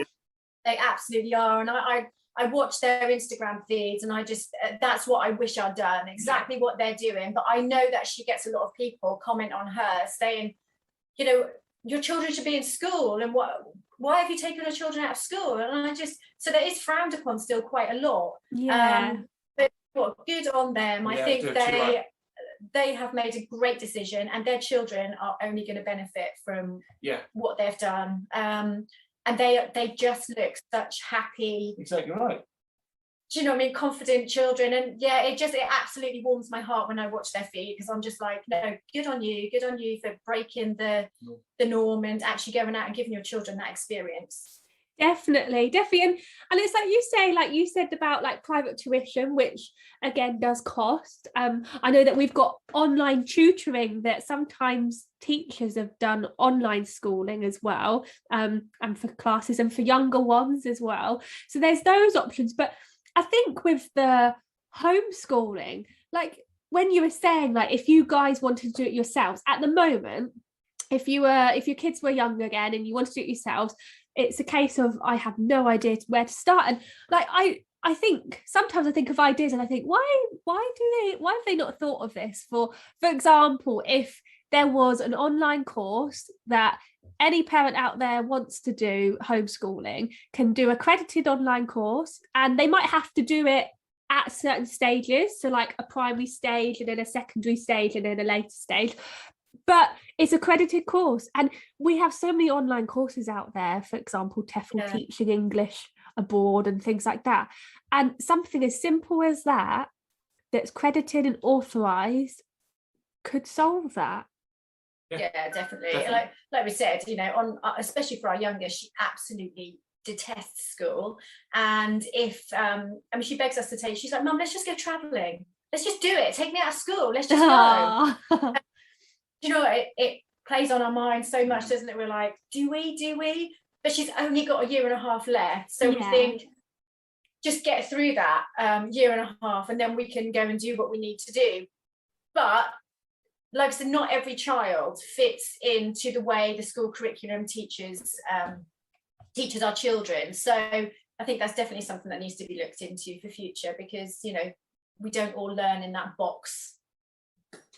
They absolutely are. And I watch their Instagram feeds, and I just that's what I wish I'd done, exactly what they're doing. But I know that she gets a lot of people comment on her saying, your children should be in school, and why have you taken your children out of school? And so that is frowned upon still quite a lot. But good on them. I think they have made a great decision, and their children are only going to benefit from what they've done. And they just look such happy. Exactly right. Do you know what I mean? Confident children. And it absolutely warms my heart when I watch their feed, because I'm just like, no, good on you for breaking the norm and actually going out and giving your children that experience. Definitely. And it's like you say, like you said about like private tuition, which again does cost. I know that we've got online tutoring that sometimes teachers have done online schooling as well, and for classes and for younger ones as well. So there's those options. But I think with the homeschooling, like when you were saying, like if you guys wanted to do it yourselves at the moment, if your kids were young again and you wanted to do it yourselves, it's a case of I have no idea where to start. And like I think sometimes I think of ideas and I think why have they not thought of this? For example, if there was an online course that any parent out there wants to do homeschooling can do accredited online course, and they might have to do it at certain stages, so like a primary stage and then a secondary stage and then a later stage, but it's a accredited course. And we have so many online courses out there, for example, TEFL teaching English abroad and things like that, and something as simple as that's credited and authorized could solve that. Yeah, definitely. Like we said, especially for our youngest, she absolutely detests school. And if she begs us to take, she's like, Mum, let's just go traveling. Let's just do it. Take me out of school. Let's just go. It plays on our minds so much, doesn't it? We're like, do we? But she's only got a year and a half left. So we think, just get through that year and a half, and then we can go and do what we need to do. But like I said, not every child fits into the way the school curriculum teaches our children. So I think that's definitely something that needs to be looked into for future, because we don't all learn in that box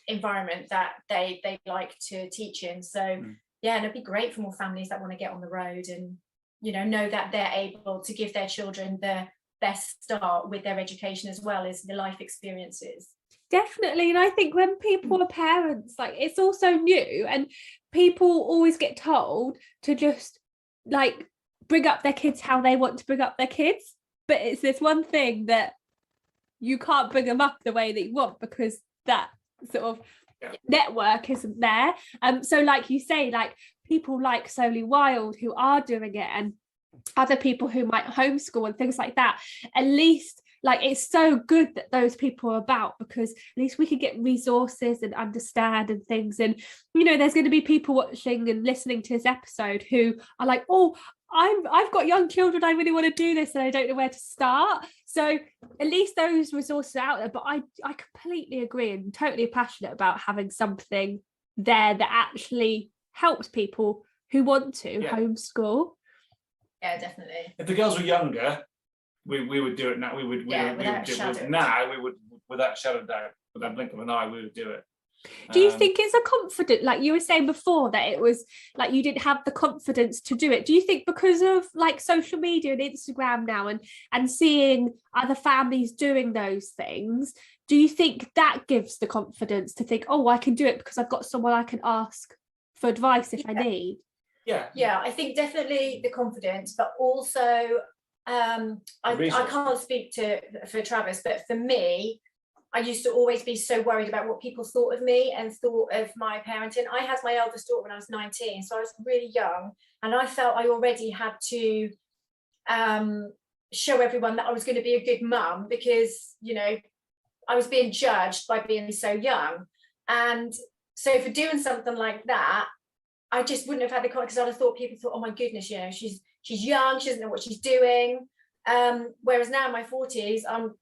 environment that they like to teach in. So and it'd be great for more families that want to get on the road and know that they're able to give their children the best start with their education as well as the life experiences. Definitely. And I think when people are parents, like it's also new, and people always get told to just like bring up their kids how they want to bring up their kids, but it's this one thing that you can't bring them up the way that you want, because that sort of network isn't there. So like you say, like people like Slowly Wild who are doing it, and other people who might homeschool and things like that, at least like it's so good that those people are about, because at least we can get resources and understand and things. And there's going to be people watching and listening to this episode who are like, oh, I've got young children, I really want to do this and I don't know where to start. So at least those resources are out there. But I completely agree and totally passionate about having something there that actually helps people who want to homeschool. Yeah, definitely. If the girls were younger, we would do it now. We would do it now. We would, without shadow of doubt, without blink of an eye, we would do it. Do you think it's a confident, like you were saying before, that it was like you didn't have the confidence to do it? Do you think because of like social media and Instagram now and seeing other families doing those things, do you think that gives the confidence to think, oh, I can do it because I've got someone I can ask for advice if I need? Yeah, I think definitely the confidence, but also I can't speak for Travis, but for me, I used to always be so worried about what people thought of me and thought of my parenting. I had my eldest daughter when I was 19, so I was really young, and I felt I already had to show everyone that I was going to be a good mum because, you know, I was being judged by being so young. And so for doing something like that, I just wouldn't have had the confidence, because I'd have thought, people thought, oh my goodness, you know, she's young, she doesn't know what she's doing. Whereas now in my 40s,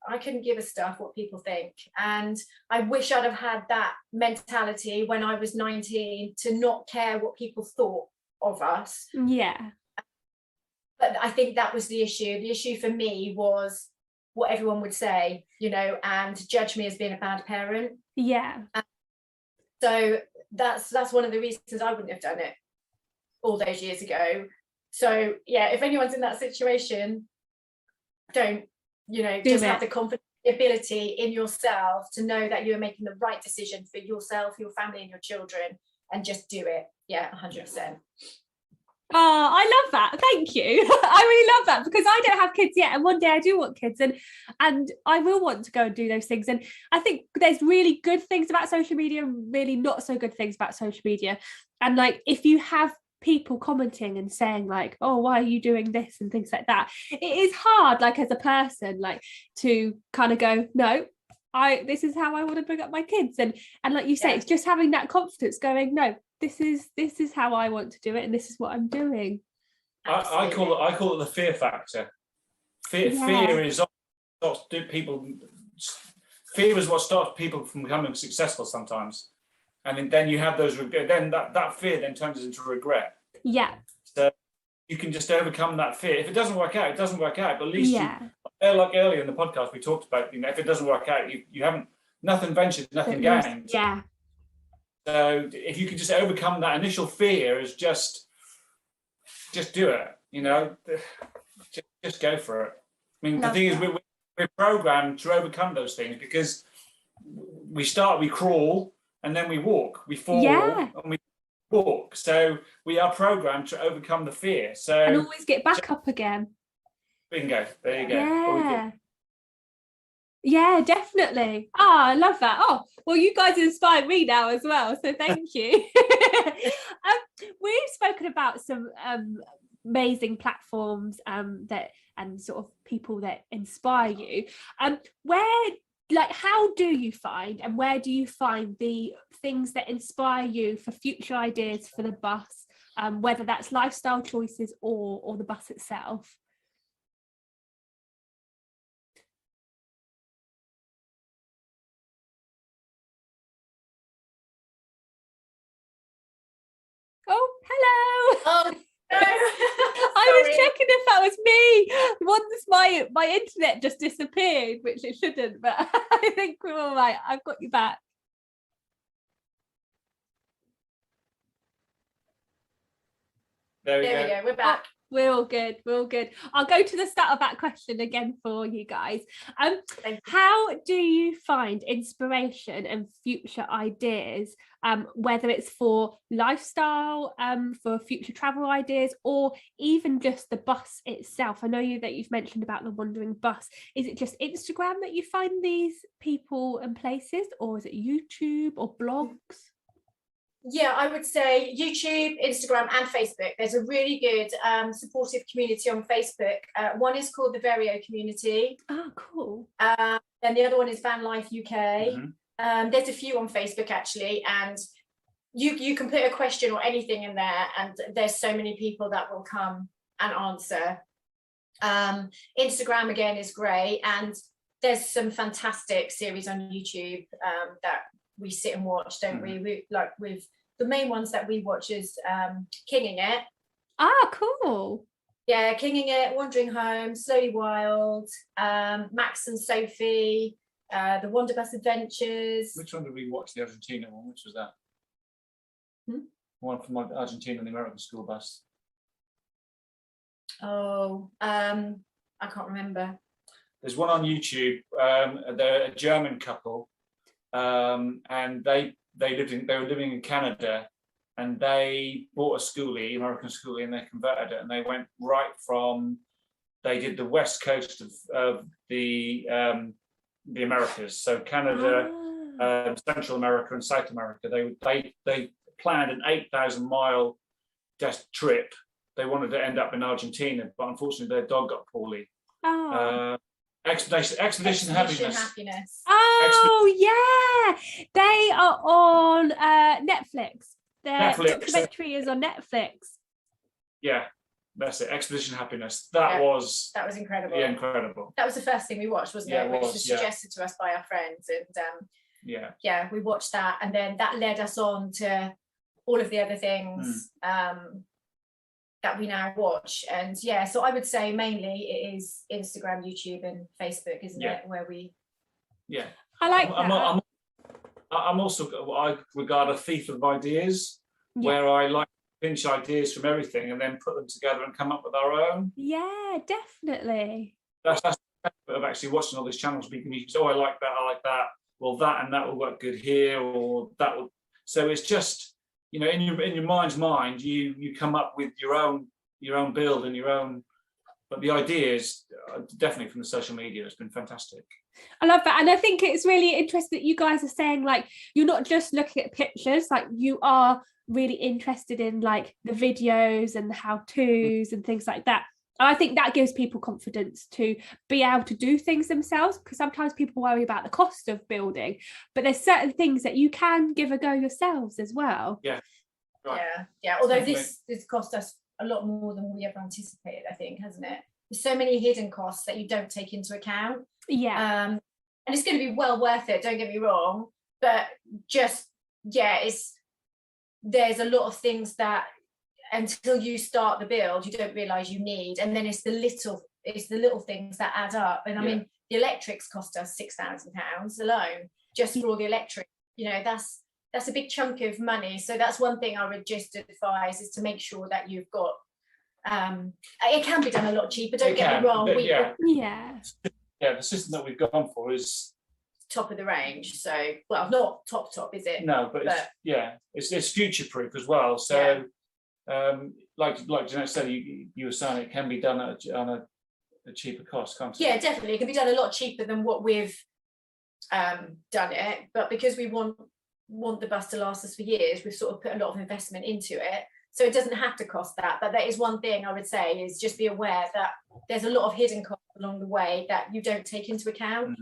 I couldn't give a stuff what people think. And I wish I'd have had that mentality when I was 19 to not care what people thought of us. Yeah. But I think that was the issue. The issue for me was what everyone would say, you know, and judge me as being a bad parent. Yeah. So that's one of the reasons I wouldn't have done it all those years ago. So yeah, if anyone's in that situation, don't, you know, just have the confidence, the ability in yourself to know that you're making the right decision for yourself, your family and your children, and just do it. Yeah, 100%. Oh, I love that. Thank you. I really love that, because I don't have kids yet, and one day I do want kids, and I will want to go and do those things. And I think there's really good things about social media and really not so good things about social media. And like, if you have people commenting and saying like, oh, why are you doing this and things like that, it is hard, like as a person, like to kind of go, no, this is how I want to bring up my kids. And like you say, it's just having that confidence going, no, this is how I want to do it, and this is what I'm doing. I call it the fear factor. Fear is what stops people from becoming successful sometimes. And then you have those, then that fear then turns into regret. Yeah. So you can just overcome that fear. If it doesn't work out, it doesn't work out. But at least like earlier in the podcast, we talked about, you know, if it doesn't work out, you haven't, nothing ventured, nothing gained. Yeah. So if you can just overcome that initial fear, is just do it, you know, just go for it. I mean, the thing is, we're programmed to overcome those things, because we crawl, and then we walk, we fall, and we walk. So we are programmed to overcome the fear. So and always get back up again. Bingo. There you go. Yeah. Yeah, definitely. Oh, I love that. Oh, well, you guys inspired me now as well. So thank you. We've spoken about some amazing platforms that and sort of people that inspire you. How do you find, and where do you find the things that inspire you for future ideas for the bus, whether that's lifestyle choices or the bus itself? Oh, hello. Oh, no. I was checking if that was me. Once my internet just disappeared, which it shouldn't, but I think we're all right. I've got you back. There we go. We're back. We're all good. I'll go to the start of that question again for you guys. How do you find inspiration and future ideas, whether it's for lifestyle, for future travel ideas, or even just the bus itself? I know that you've mentioned about the wandering bus. Is it just Instagram that you find these people and places, or is it YouTube or blogs? Yeah, I would say YouTube, Instagram and Facebook. There's a really good supportive community on Facebook. One is called the Vario community. Oh, cool. And the other one is Van Life UK. Mm-hmm. There's a few on Facebook actually, and you can put a question or anything in there, and there's so many people that will come and answer. Instagram again is great, and there's some fantastic series on YouTube that we sit and watch, don't we? With the main ones that we watch is Kinging It. Ah, cool. Yeah, Kinging It, Wandering Home, Slowly Wild, Max and Sophie, the Wanderbus Adventures. Which one did we watch? The Argentina one. Which was that? One from Argentina and the American school bus. Oh, I can't remember. There's one on YouTube. They're a German couple, and they were living in Canada, and they bought a schoolie, American schoolie, and they converted it, and they went right from. They did the west coast of the Americas, so Canada, Central America, and South America. They planned an 8,000-mile just trip. They wanted to end up in Argentina, but unfortunately their dog got poorly. Expedition Happiness. Oh yeah, they are on Netflix. Their documentary is on Netflix. Yeah, that's it. Expedition Happiness. That was incredible. Yeah, incredible. That was the first thing we watched, wasn't it? Which was suggested to us by our friends, and we watched that, and then that led us on to all of the other things that we now watch. And so I would say mainly it is Instagram, YouTube, and Facebook, isn't it, where we I like that. I'm also, I regard a thief of ideas, where I like to pinch ideas from everything and then put them together and come up with our own. Yeah, definitely. That's the benefit of actually watching all these channels. You can say, oh, I like that. Well, that and that will work good here, or that will. So it's just, in your mind's mind, you come up with your own build and your own. But the ideas are definitely from the social media. It's been fantastic. I love that. And I think it's really interesting that you guys are saying, like, you're not just looking at pictures, like you are really interested in like the videos and the how-tos and things like that. And I think that gives people confidence to be able to do things themselves, because sometimes people worry about the cost of building, but there's certain things that you can give a go yourselves as well. Yeah. Right. Yeah. Although this cost us a lot more than we ever anticipated, I think, hasn't it? There's so many hidden costs that you don't take into account. And it's going to be well worth it, don't get me wrong, but just there's a lot of things that until you start the build you don't realize you need, and then it's the little things that add up. And I mean, the electrics cost us £6,000 alone just for all the electric. That's a big chunk of money. So that's one thing I would just advise, is to make sure that you've got it can be done a lot cheaper, don't get me wrong. The system that we've gone for is top of the range. So, well, not top, is it? No, but it's future proof as well. So like Janette said, you were saying it can be done on a cheaper cost, can't it? Yeah, definitely. It can be done a lot cheaper than what we've done it, but because we want the bus to last us for years, we've sort of put a lot of investment into it, so it doesn't have to cost that. But that is one thing I would say, is just be aware that there's a lot of hidden costs along the way that you don't take into account.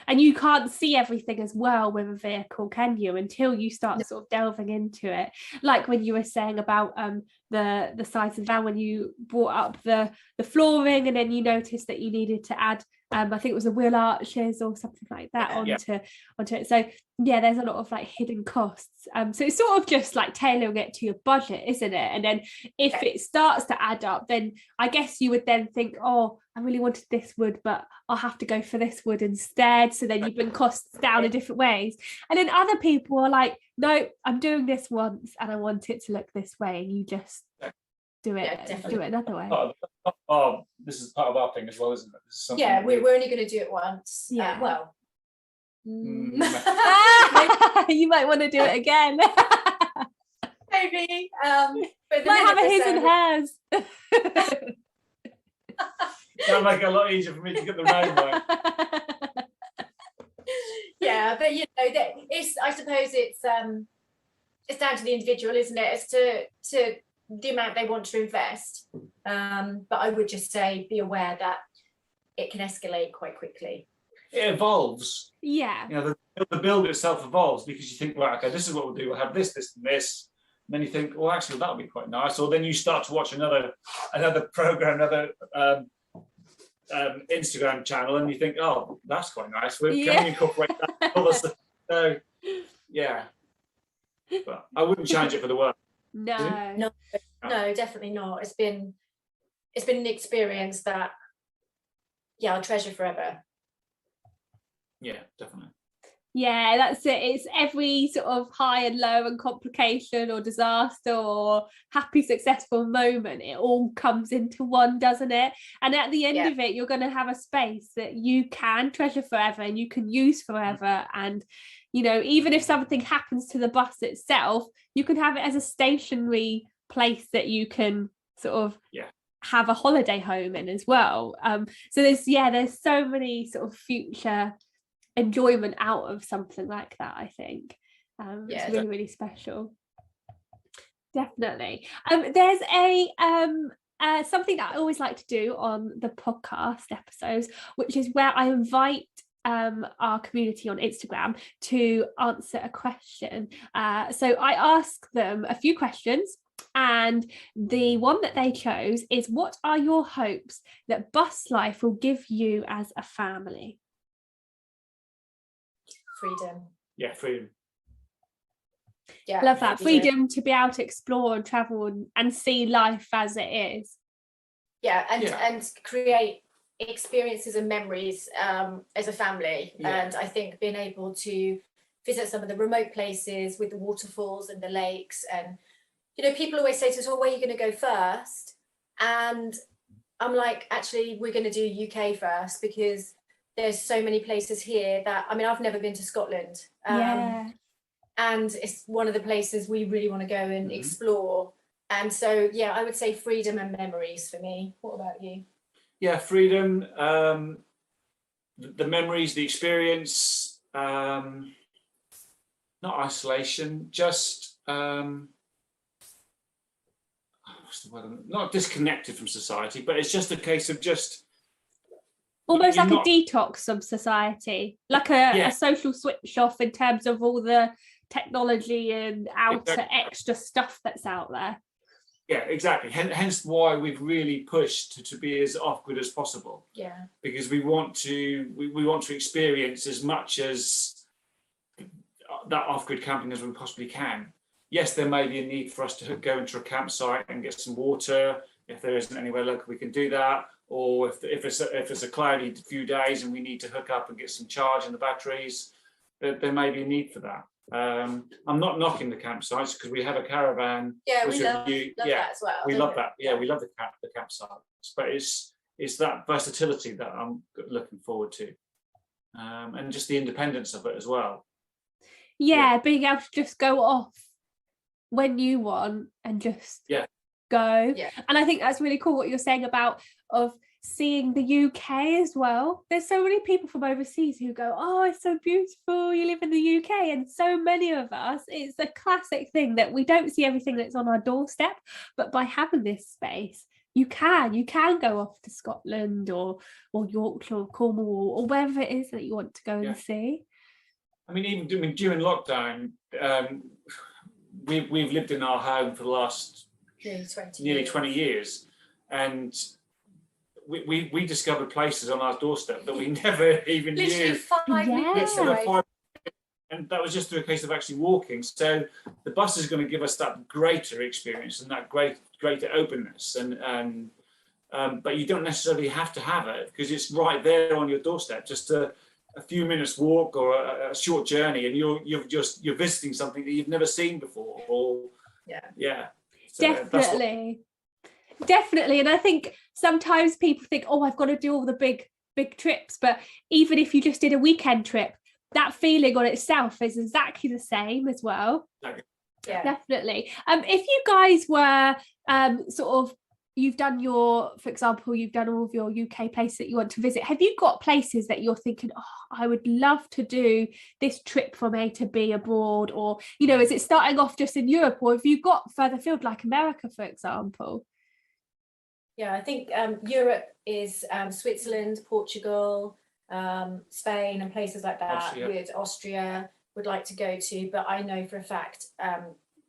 And you can't see everything as well with a vehicle, can you, until you start sort of delving into it. Like when you were saying about the size of the van, when you brought up the flooring, and then you noticed that you needed to add I think it was the wheel arches or something like that onto it. So there's a lot of like hidden costs. So it's sort of just like tailoring it to your budget, isn't it? And then if it starts to add up, then I guess you would then think, oh, I really wanted this wood, but I'll have to go for this wood instead. So then you bring costs down in different ways. And then other people are like, no, I'm doing this once and I want it to look this way, and you just do it another way. This is part of our thing as well, isn't it? This is we're only going to do it once. You might want to do it again. Maybe. But might have a his and hers. That'll make it a lot easier for me to get the name right. But it's, I suppose it's down to the individual, isn't it, as to the amount they want to invest. But I would just say be aware that it can escalate quite quickly. It evolves. The build itself evolves, because you think, right, okay, this is what we'll do. We'll have this, and this. And then you think, well, actually, that'll be quite nice. Or then you start to watch another program, another Instagram channel, and you think, oh, that's quite nice. Can we incorporate that? So, but I wouldn't change it for the work. No, definitely not. It's been it's been an experience that, yeah, I'll treasure forever. Yeah, definitely. Yeah, that's it. It's every sort of high and low and complication or disaster or happy, successful moment. It all comes into one, doesn't it? And at the end of it, you're going to have a space that you can treasure forever and you can use forever. And, you know, even if something happens to the bus itself, you can have it as a stationary place that you can sort of have a holiday home in as well. So there's so many sort of future enjoyment out of something like that, I think. It's really, really special. Definitely. There's something that I always like to do on the podcast episodes, which is where I invite our community on Instagram to answer a question. So I ask them a few questions, and the one that they chose is, what are your hopes that bus life will give you as a family? Freedom. Yeah, freedom. Yeah, love that freedom to be able to explore and travel and see life as it is. And create experiences and memories as a family. And I think being able to visit some of the remote places with the waterfalls and the lakes, and you know, people always say to us, oh, where are you going to go first? And I'm like, actually, we're going to do UK first, because there's so many places here that, I mean, I've never been to Scotland. And it's one of the places we really want to go and explore. And so, yeah, I would say freedom and memories for me. What about you? Yeah, freedom, the memories, the experience, not isolation, just, what's the word? Not disconnected from society, but it's just a case of just, almost like a detox of society, like a social switch off in terms of all the technology and outer extra stuff that's out there. Yeah, exactly. Hence why we've really pushed to be as off-grid as possible. Yeah. Because we want to experience as much as that off-grid camping as we possibly can. Yes, there may be a need for us to go into a campsite and get some water. If there isn't anywhere local, we can do that. Or if it's a cloudy few days and we need to hook up and get some charge in the batteries, there may be a need for that. I'm not knocking the campsites, because we have a caravan. Yeah, we love that as well. We love that. Yeah, we love the campsites. But it's that versatility that I'm looking forward to, and just the independence of it as well. Yeah, being able to just go off when you want and just go. Yeah. And I think that's really cool what you're saying about of seeing the UK as well. There's so many people from overseas who go, oh, it's so beautiful, you live in the UK. And so many of us, it's a classic thing that we don't see everything that's on our doorstep, but by having this space, you can go off to Scotland or Yorkshire or Cornwall or wherever it is that you want to go and see. I mean, even during lockdown, we've lived in our home for the last nearly 20 years, and we discovered places on our doorstep that we never even literally knew. 5 minutes away. And that was just through a case of actually walking. So the bus is going to give us that greater experience and that greater openness. And but you don't necessarily have to have it, because it's right there on your doorstep. Just a few minutes walk or a short journey, and you're visiting something that you've never seen before. Or so definitely. And I think sometimes people think, oh, I've got to do all the big trips, but even if you just did a weekend trip, that feeling on itself is exactly the same as well. Definitely. If you guys were you've done for example, you've done all of your UK places that you want to visit, have you got places that you're thinking, oh, I would love to do this trip from A to B abroad? Or, you know, is it starting off just in Europe, or have you got further field like America, for example? Yeah, I think Europe is Switzerland, Portugal, Spain and places like that. With Austria would like to go to, but I know for a fact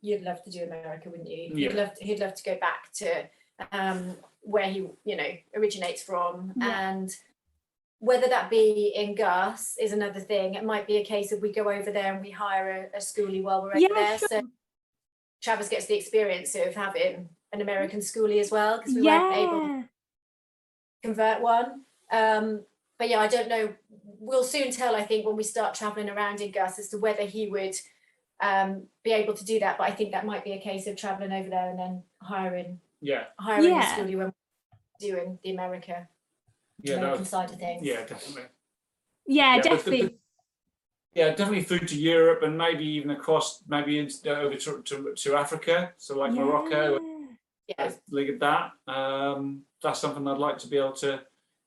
you'd love to do America, wouldn't you? He'd love to go back to where he originates from. And whether that be in Gus is another thing. It might be a case of we go over there and we hire a schoolie while we're over there. Sure. So Travis gets the experience of having an American schoolie as well, because we weren't able convert one. But yeah, I don't know. We'll soon tell, I think, when we start traveling around in Gus as to whether he would be able to do that. But I think that might be a case of traveling over there and then hiring the studio when we're doing the American side of things. Yeah, definitely. Yeah, definitely. Definitely through to Europe and maybe even across, maybe over to Africa. So like Morocco, look at that. That's something I'd like to be able to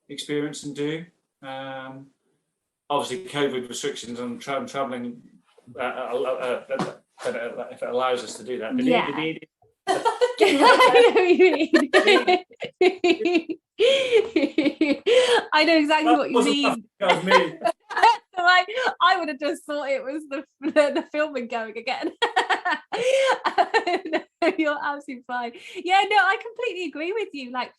experience and do. Obviously, COVID restrictions on traveling, if it allows us to do that. I know exactly what you mean. That was me. Like, I would have just thought it was the filming going again. No, you're absolutely fine. Yeah, no, I completely agree with you. Like,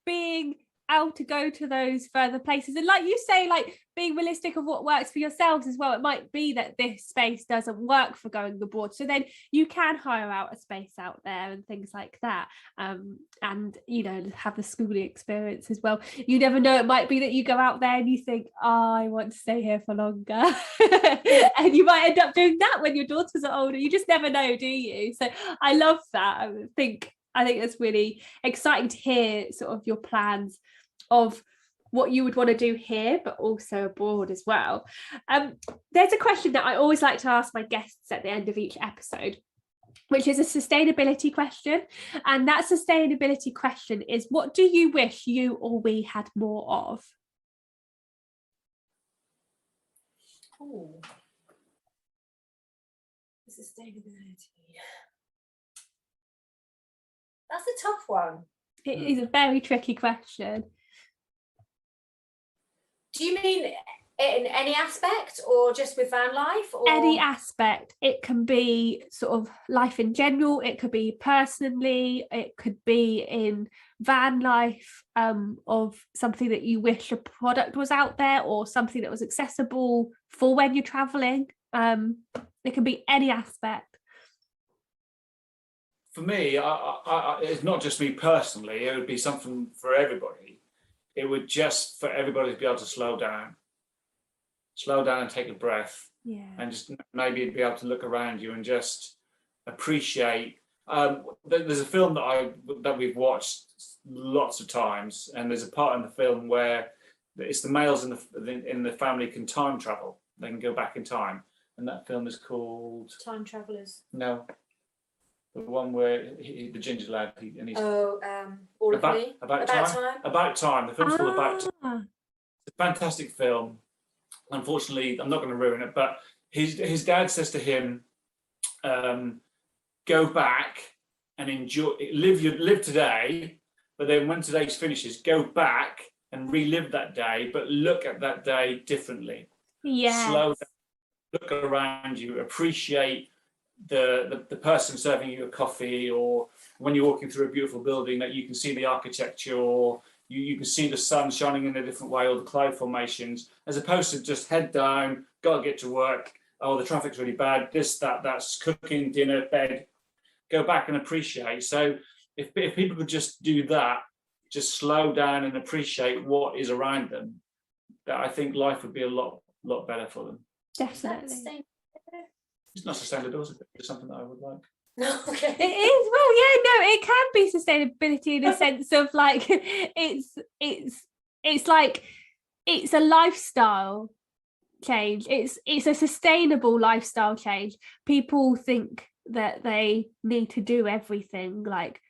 being able to go to those further places, and like you say, like being realistic of what works for yourselves as well. It might be that this space doesn't work for going abroad, so then you can hire out a space out there and things like that, and you know, have the schooling experience as well. You never know, it might be that you go out there and you think, I want to stay here for longer. And you might end up doing that when your daughters are older. You just never know, do you? So I love that. I think it's really exciting to hear sort of your plans of what you would want to do here, but also abroad as well. There's a question that I always like to ask my guests at the end of each episode, which is a sustainability question. And that sustainability question is, what do you wish you or we had more of? Oh, sustainability. That's a tough one. It is a very tricky question. Do you mean in any aspect, or just with van life? Or any aspect? It can be sort of life in general, it could be personally, it could be in van life, of something that you wish a product was out there, or something that was accessible for when you're traveling. It can be any aspect. For me, it's not just me personally, it would be something for everybody. It would just for everybody to be able to slow down and take a breath, and just maybe be able to look around you and just appreciate. There's a film that we've watched lots of times, and there's a part in the film where it's the males in the family can time travel. They can go back in time, and that film is called Time Travelers. No. The one where the ginger lad, and he's All of Me. About time. About Time. The film's called About Time. It's a fantastic film. Unfortunately, I'm not going to ruin it, but his dad says to him, "Go back and enjoy, live today, but then when today finishes, go back and relive that day, but look at that day differently. Yeah. Slow down, look around you, appreciate the person serving you a coffee, or when you're walking through a beautiful building that you can see the architecture, or you can see the sun shining in a different way, or the cloud formations, as opposed to just head down, gotta get to work, oh, the traffic's really bad, that's cooking, dinner, bed. Go back and appreciate. So if people could just do that, just slow down and appreciate what is around them, that I think life would be a lot better for them. Definitely. It's not sustainable, it's something that I would like. Okay. It is. Well, yeah, no, it can be sustainability in a sense of like it's like it's a lifestyle change. It's a sustainable lifestyle change. People think that they need to do everything, like,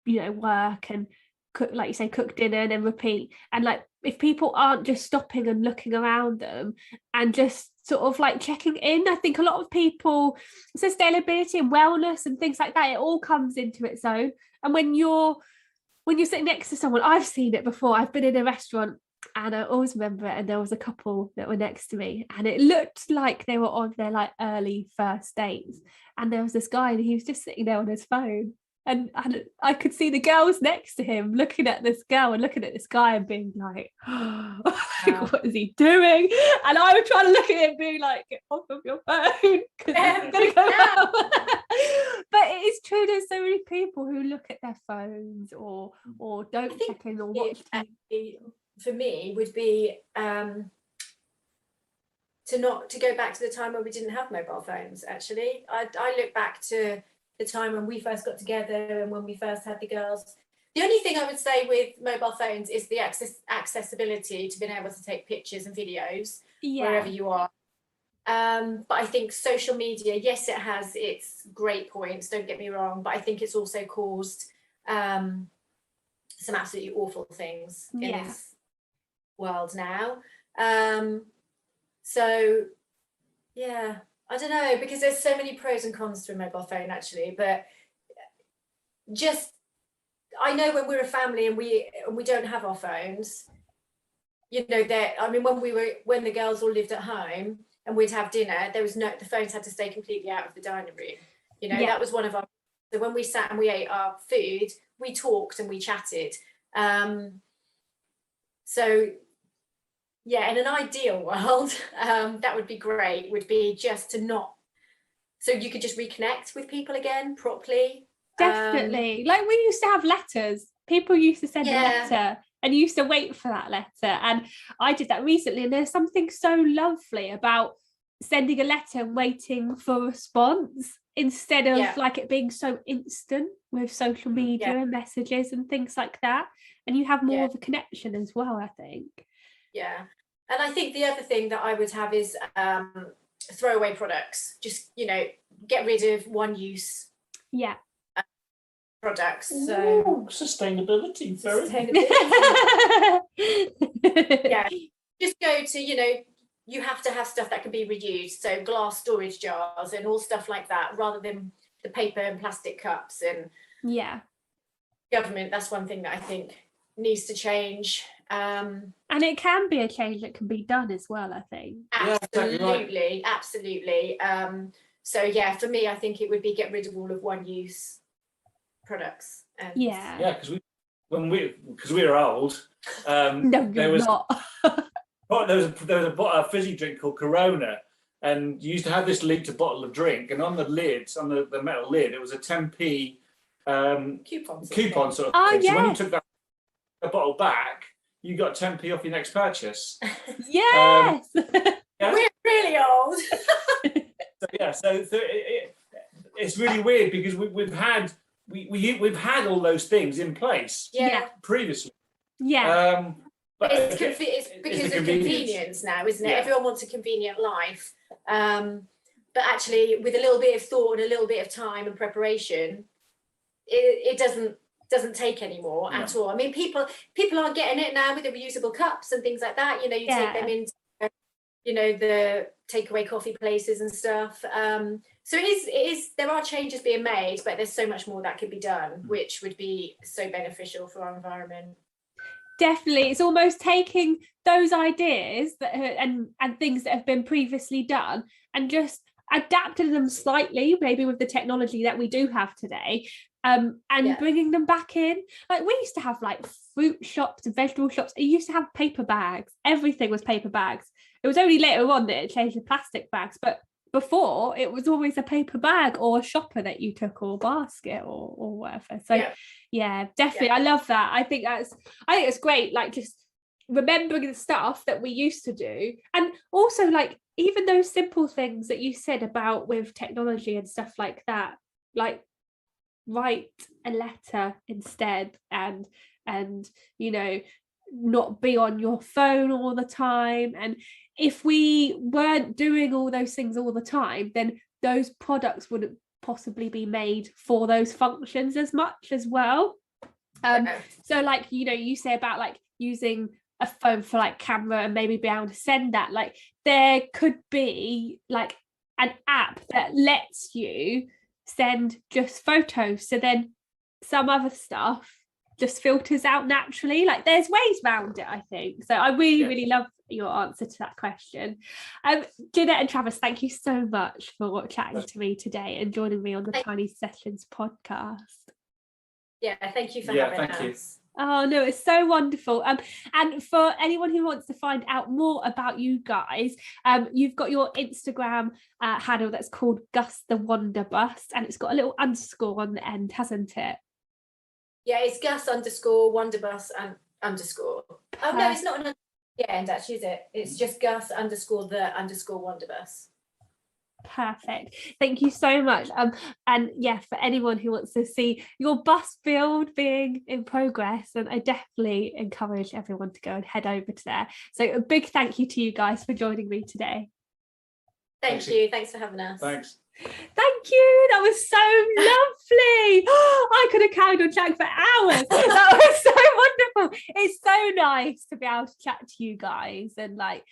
you know, work and cook, like you say, cook dinner and then repeat. And like, if people aren't just stopping and looking around them and just sort of like checking in, I think a lot of people, sustainability and wellness and things like that, it all comes into its own. And when you're sitting next to someone, I've seen it before. I've been in a restaurant and I always remember it, and there was a couple that were next to me and it looked like they were on their like early first dates, and there was this guy and he was just sitting there on his phone, and I could see the girls next to him looking at this girl and looking at this guy and being like, what is he doing? And I was trying to look at him being like, get off of your phone because I'm gonna go out. But it is true there's so many people who look at their phones or don't check in or watch TV. For me would be to go back to the time when we didn't have mobile phones. Actually, I look back to the time when we first got together and when we first had the girls. The only thing I would say with mobile phones is the accessibility to being able to take pictures and videos wherever you are. But I think social media, yes, it has its great points, don't get me wrong, but I think it's also caused some absolutely awful things in this world now. So yeah, I don't know, because there's so many pros and cons to a mobile phone actually, but just I know when we're a family and we don't have our phones, you know, that I mean when the girls all lived at home and we'd have dinner, the phones had to stay completely out of the dining room. You know, that was one of our, so when we sat and we ate our food, we talked and we chatted. So yeah, in an ideal world, that would be great, would be just to not, so you could just reconnect with people again properly. Definitely. Like we used to have letters. People used to send a letter and you used to wait for that letter. And I did that recently. And there's something so lovely about sending a letter and waiting for a response instead of like it being so instant with social media and messages and things like that. And you have more of a connection as well, I think. Yeah. And I think the other thing that I would have is throwaway products. Just, you know, get rid of one use. Yeah. Products. So sustainability. Yeah, just go to, you know, you have to have stuff that can be reused, so glass storage jars and all stuff like that, rather than the paper and plastic cups. And government, that's one thing that I think needs to change. And it can be a change that can be done as well, I think. Absolutely. So yeah, for me, I think it would be get rid of all of one use products. And because we were old. No, you're not. There was a fizzy drink called Corona, and you used to have this litre bottle of drink, and on the lids, on the metal lid, it was a 10p coupon sort of thing. So when you took that bottle back, you got 10p off your next purchase. Yes. We're really old. So it's really weird because we've had all those things in place previously. But it's because of convenience now, isn't it? Everyone wants a convenient life. But actually, with a little bit of thought and a little bit of time and preparation, it doesn't take anymore at all. I mean, people are getting it now with the reusable cups and things like that. You know, you take them into, you know, the takeaway coffee places and stuff. So it is. There are changes being made, but there's so much more that could be done, which would be so beneficial for our environment. Definitely, it's almost taking those ideas that and things that have been previously done and just adapting them slightly, maybe with the technology that we do have today, and bringing them back in. Like we used to have like fruit shops and vegetable shops. It used to have paper bags. Everything was paper bags. It was only later on that it changed to plastic bags, but before it was always a paper bag or a shopper that you took, or basket or whatever. So definitely. I love that. I think it's great, like just remembering the stuff that we used to do, and also like even those simple things that you said about with technology and stuff like that, like write a letter instead, and you know, not be on your phone all the time. And if we weren't doing all those things all the time, then those products wouldn't possibly be made for those functions as much as well. So like, you know, you say about like using a phone for like camera and maybe be able to send that, like there could be like an app that lets you send just photos, so then some other stuff just filters out naturally. Like there's ways around it, I think. So I really love your answer to that question. Janette and Travis, thank you so much for chatting to me today and joining me on the Tiny Sessions podcast. Thank you for having us. Oh no, it's so wonderful. And for anyone who wants to find out more about you guys, you've got your Instagram handle that's called Gus the Wanderbus, and it's got a little underscore on the end, hasn't it? Yeah, it's Gus underscore Wanderbus and underscore. Oh no, it's not an end actually, is it? It's just Gus underscore the underscore Wanderbus. Perfect. Thank you so much. And yeah, for anyone who wants to see your bus build being in progress, and I definitely encourage everyone to go and head over to there. So a big thank you to you guys for joining me today. Thank you. Thanks for having us. Thanks. Thank you. That was so lovely. I could have carried on chatting for hours. That was so wonderful. It's so nice to be able to chat to you guys and like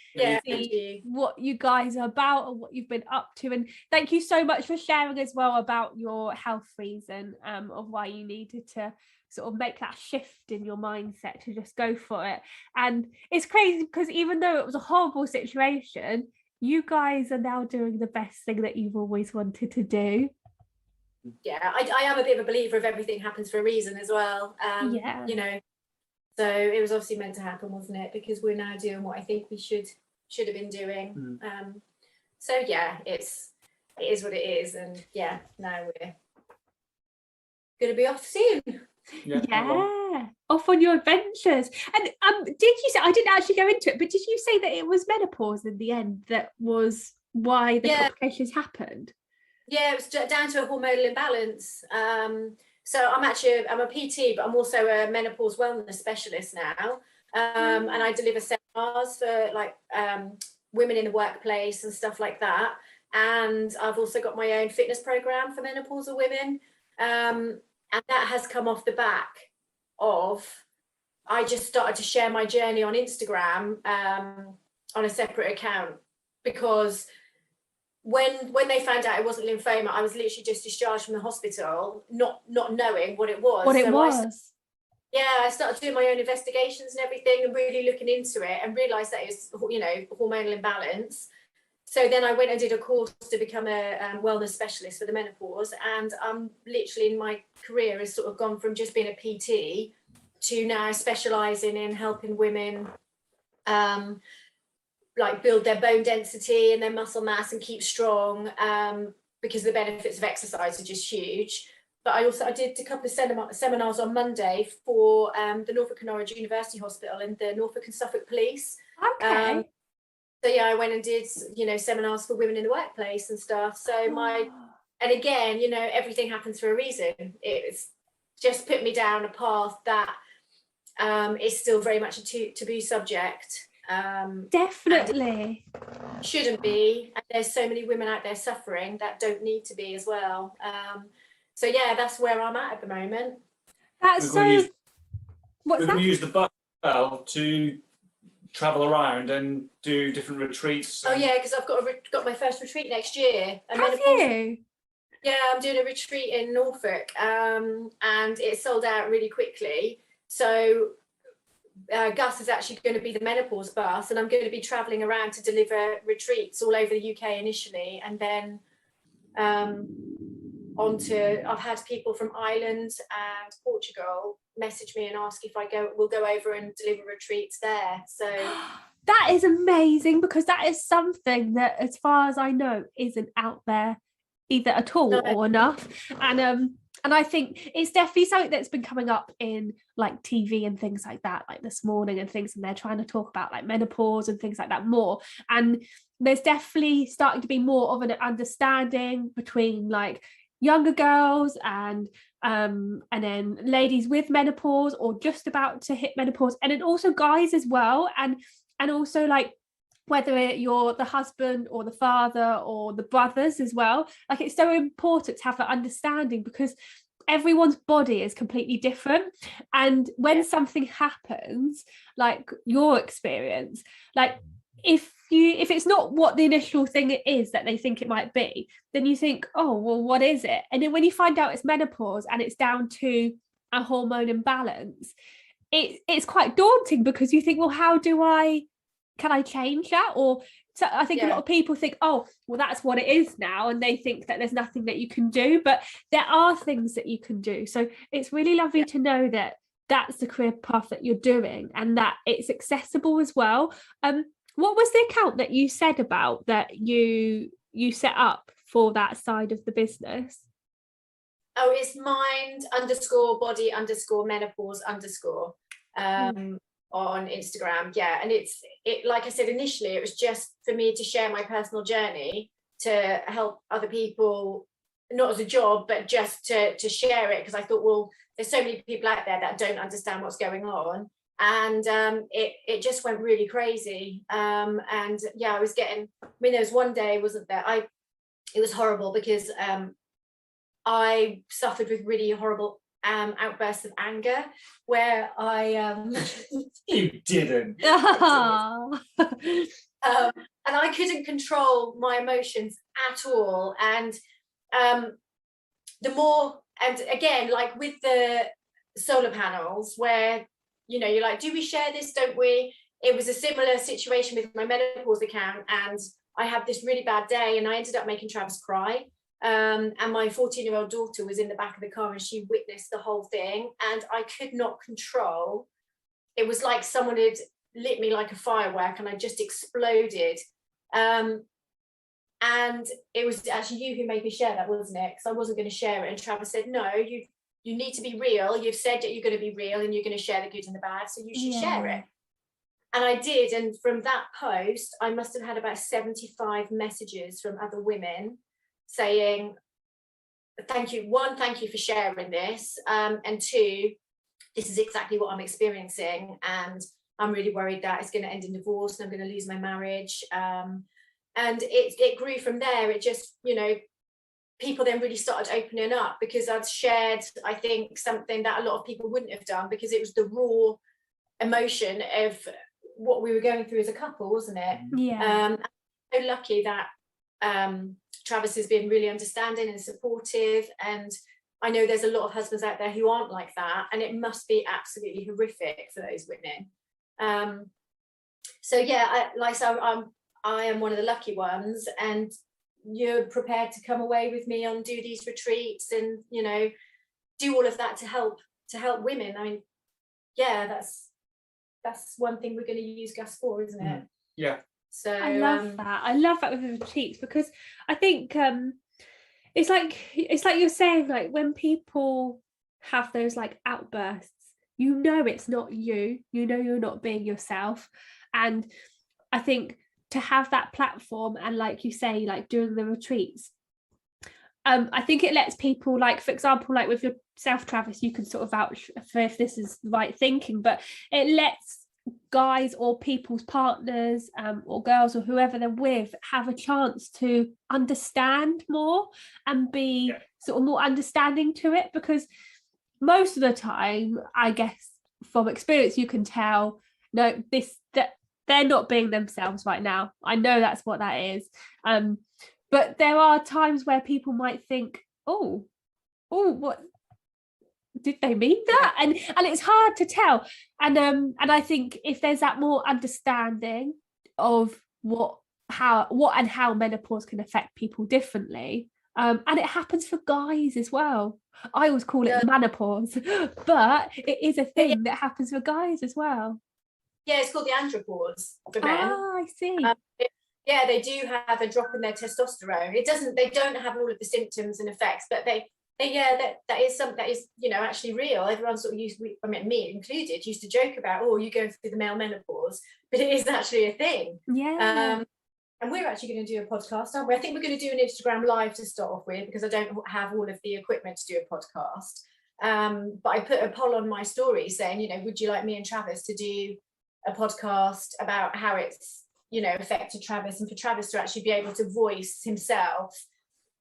see what you guys are about and what you've been up to. And thank you so much for sharing as well about your health reason of why you needed to sort of make that shift in your mindset to just go for it. And it's crazy because even though it was a horrible situation, you guys are now doing the best thing that you've always wanted to do. Yeah, I am a bit of a believer of everything happens for a reason as well. You know, so it was obviously meant to happen, wasn't it? Because we're now doing what I think we should have been doing. So yeah, it is what it is, and yeah, now we're gonna be off soon. Yeah, off on your adventures. And did you say, I didn't actually go into it, but did you say that it was menopause in the end that was why the complications happened? Yeah, it was down to a hormonal imbalance. So I'm a PT, but I'm also a menopause wellness specialist now. And I deliver seminars for like women in the workplace and stuff like that. And I've also got my own fitness program for menopausal women. And that has come off the back of, I just started to share my journey on Instagram on a separate account, because when they found out it wasn't lymphoma, I was literally just discharged from the hospital, not knowing what it was. I started doing my own investigations and everything and really looking into it and realised that it was, you know, hormonal imbalance. So then I went and did a course to become a wellness specialist for the menopause, and literally in my career has sort of gone from just being a PT to now specialising in helping women like build their bone density and their muscle mass and keep strong, because the benefits of exercise are just huge. But I did a couple of seminars on Monday for the Norfolk and Norwich University Hospital and the Norfolk and Suffolk Police. Okay. So yeah, I went and did, you know, seminars for women in the workplace and stuff. So and again, you know, everything happens for a reason. It's just put me down a path that is still very much a taboo subject. Definitely. Shouldn't be. And there's so many women out there suffering that don't need to be as well. So yeah, that's where I'm at the moment. That's so. We're going to use the bus to travel around and do different retreats. Oh yeah, because I've got my first retreat next year. Have you? Yeah, I'm doing a retreat in Norfolk, and it sold out really quickly. So Gus is actually going to be the menopause bus, and I'm going to be travelling around to deliver retreats all over the UK initially, and then I've had people from Ireland and Portugal message me and ask if we'll go over and deliver retreats there. So that is amazing, because that is something that, as far as I know, isn't out there either at all or enough. And I think it's definitely something that's been coming up in like TV and things like that, like This Morning and things, and they're trying to talk about like menopause and things like that more. And there's definitely starting to be more of an understanding between like younger girls and then ladies with menopause or just about to hit menopause, and then also guys as well, and also like whether you're the husband or the father or the brothers as well. Like, it's so important to have that understanding, because everyone's body is completely different, and when something happens, like your experience, like if it's not what the initial thing is that they think it might be, then you think, oh well, what is it? And then when you find out it's menopause and it's down to a hormone imbalance, it's quite daunting, because you think, well, can I change that? Or so I think a lot of people think, oh well, that's what it is now, and they think that there's nothing that you can do, but there are things that you can do. So it's really lovely to know that that's the career path that you're doing and that it's accessible as well. What was the account that you said about that you set up for that side of the business? Oh, it's mind_body_menopause_ on Instagram. Yeah. And it like I said, initially, it was just for me to share my personal journey to help other people, not as a job, but just to share it, because I thought, well, there's so many people out there that don't understand what's going on. And it just went really crazy. And yeah, I was getting, there was one day, wasn't there? It was horrible because I suffered with really horrible outbursts of anger where You didn't. And I couldn't control my emotions at all. And the more, and again, like with the solar panels, where, you're like, do we share this, don't we? It was a similar situation with my menopause account, and I had this really bad day and I ended up making Travis cry. And my 14-year-old daughter was in the back of the car and she witnessed the whole thing, and I could not control. It was like someone had lit me like a firework and I just exploded. And it was actually you who made me share that, wasn't it? Because I wasn't going to share it, and Travis said, no, you need to be real. You've said that you're going to be real and you're going to share the good and the bad, so you should share it. And I did. And from that post, I must have had about 75 messages from other women saying, thank you. One, thank you for sharing this. And two, this is exactly what I'm experiencing. And I'm really worried that it's going to end in divorce and I'm going to lose my marriage. And it grew from there. It just, people then really started opening up, because I'd shared, I think, something that a lot of people wouldn't have done, because it was the raw emotion of what we were going through as a couple, wasn't it? Yeah. I'm so lucky that Travis has been really understanding and supportive, and I know there's a lot of husbands out there who aren't like that, and it must be absolutely horrific for those women. So yeah, I am one of the lucky ones, and you're prepared to come away with me and do these retreats and do all of that to help women. I mean, yeah, that's one thing we're going to use Gus for, isn't it? Yeah. So I love that with the retreats, because I think it's like you're saying, like when people have those like outbursts, it's not you, you're not being yourself. And I think to have that platform, and like you say, like doing the retreats, I think it lets people, like for example, like with yourself, Travis, you can sort of vouch for if this is the right thinking, but it lets guys or people's partners or girls or whoever they're with have a chance to understand more and be sort of more understanding to it, because most of the time, I guess from experience, you can tell that they're not being themselves right now. I know that's what that is. But there are times where people might think, oh, what did they mean that? And it's hard to tell. And I think if there's that more understanding of how menopause can affect people differently, and it happens for guys as well. I always call it menopause, but it is a thing that happens for guys as well. Yeah, it's called the andropause for men. I see. Yeah, they do have a drop in their testosterone. They don't have all of the symptoms and effects, but that is something that is, actually real. Everyone sort of me included, used to joke about, you go through the male menopause, but it is actually a thing. Yeah. And we're actually going to do a podcast, aren't we? I think we're going to do an Instagram live to start off with, because I don't have all of the equipment to do a podcast. But I put a poll on my story saying, would you like me and Travis to do a podcast about how it's, affected Travis, and for Travis to actually be able to voice himself,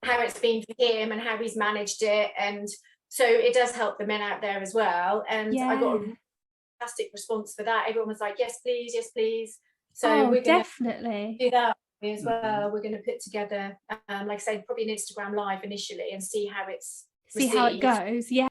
how it's been for him and how he's managed it. And so it does help the men out there as well. And I got a fantastic response for that. Everyone was like, yes, please, yes, please. So we're going to definitely do that as well. We're going to put together, like I say, probably an Instagram live initially and see how it's received. How it goes. Yeah.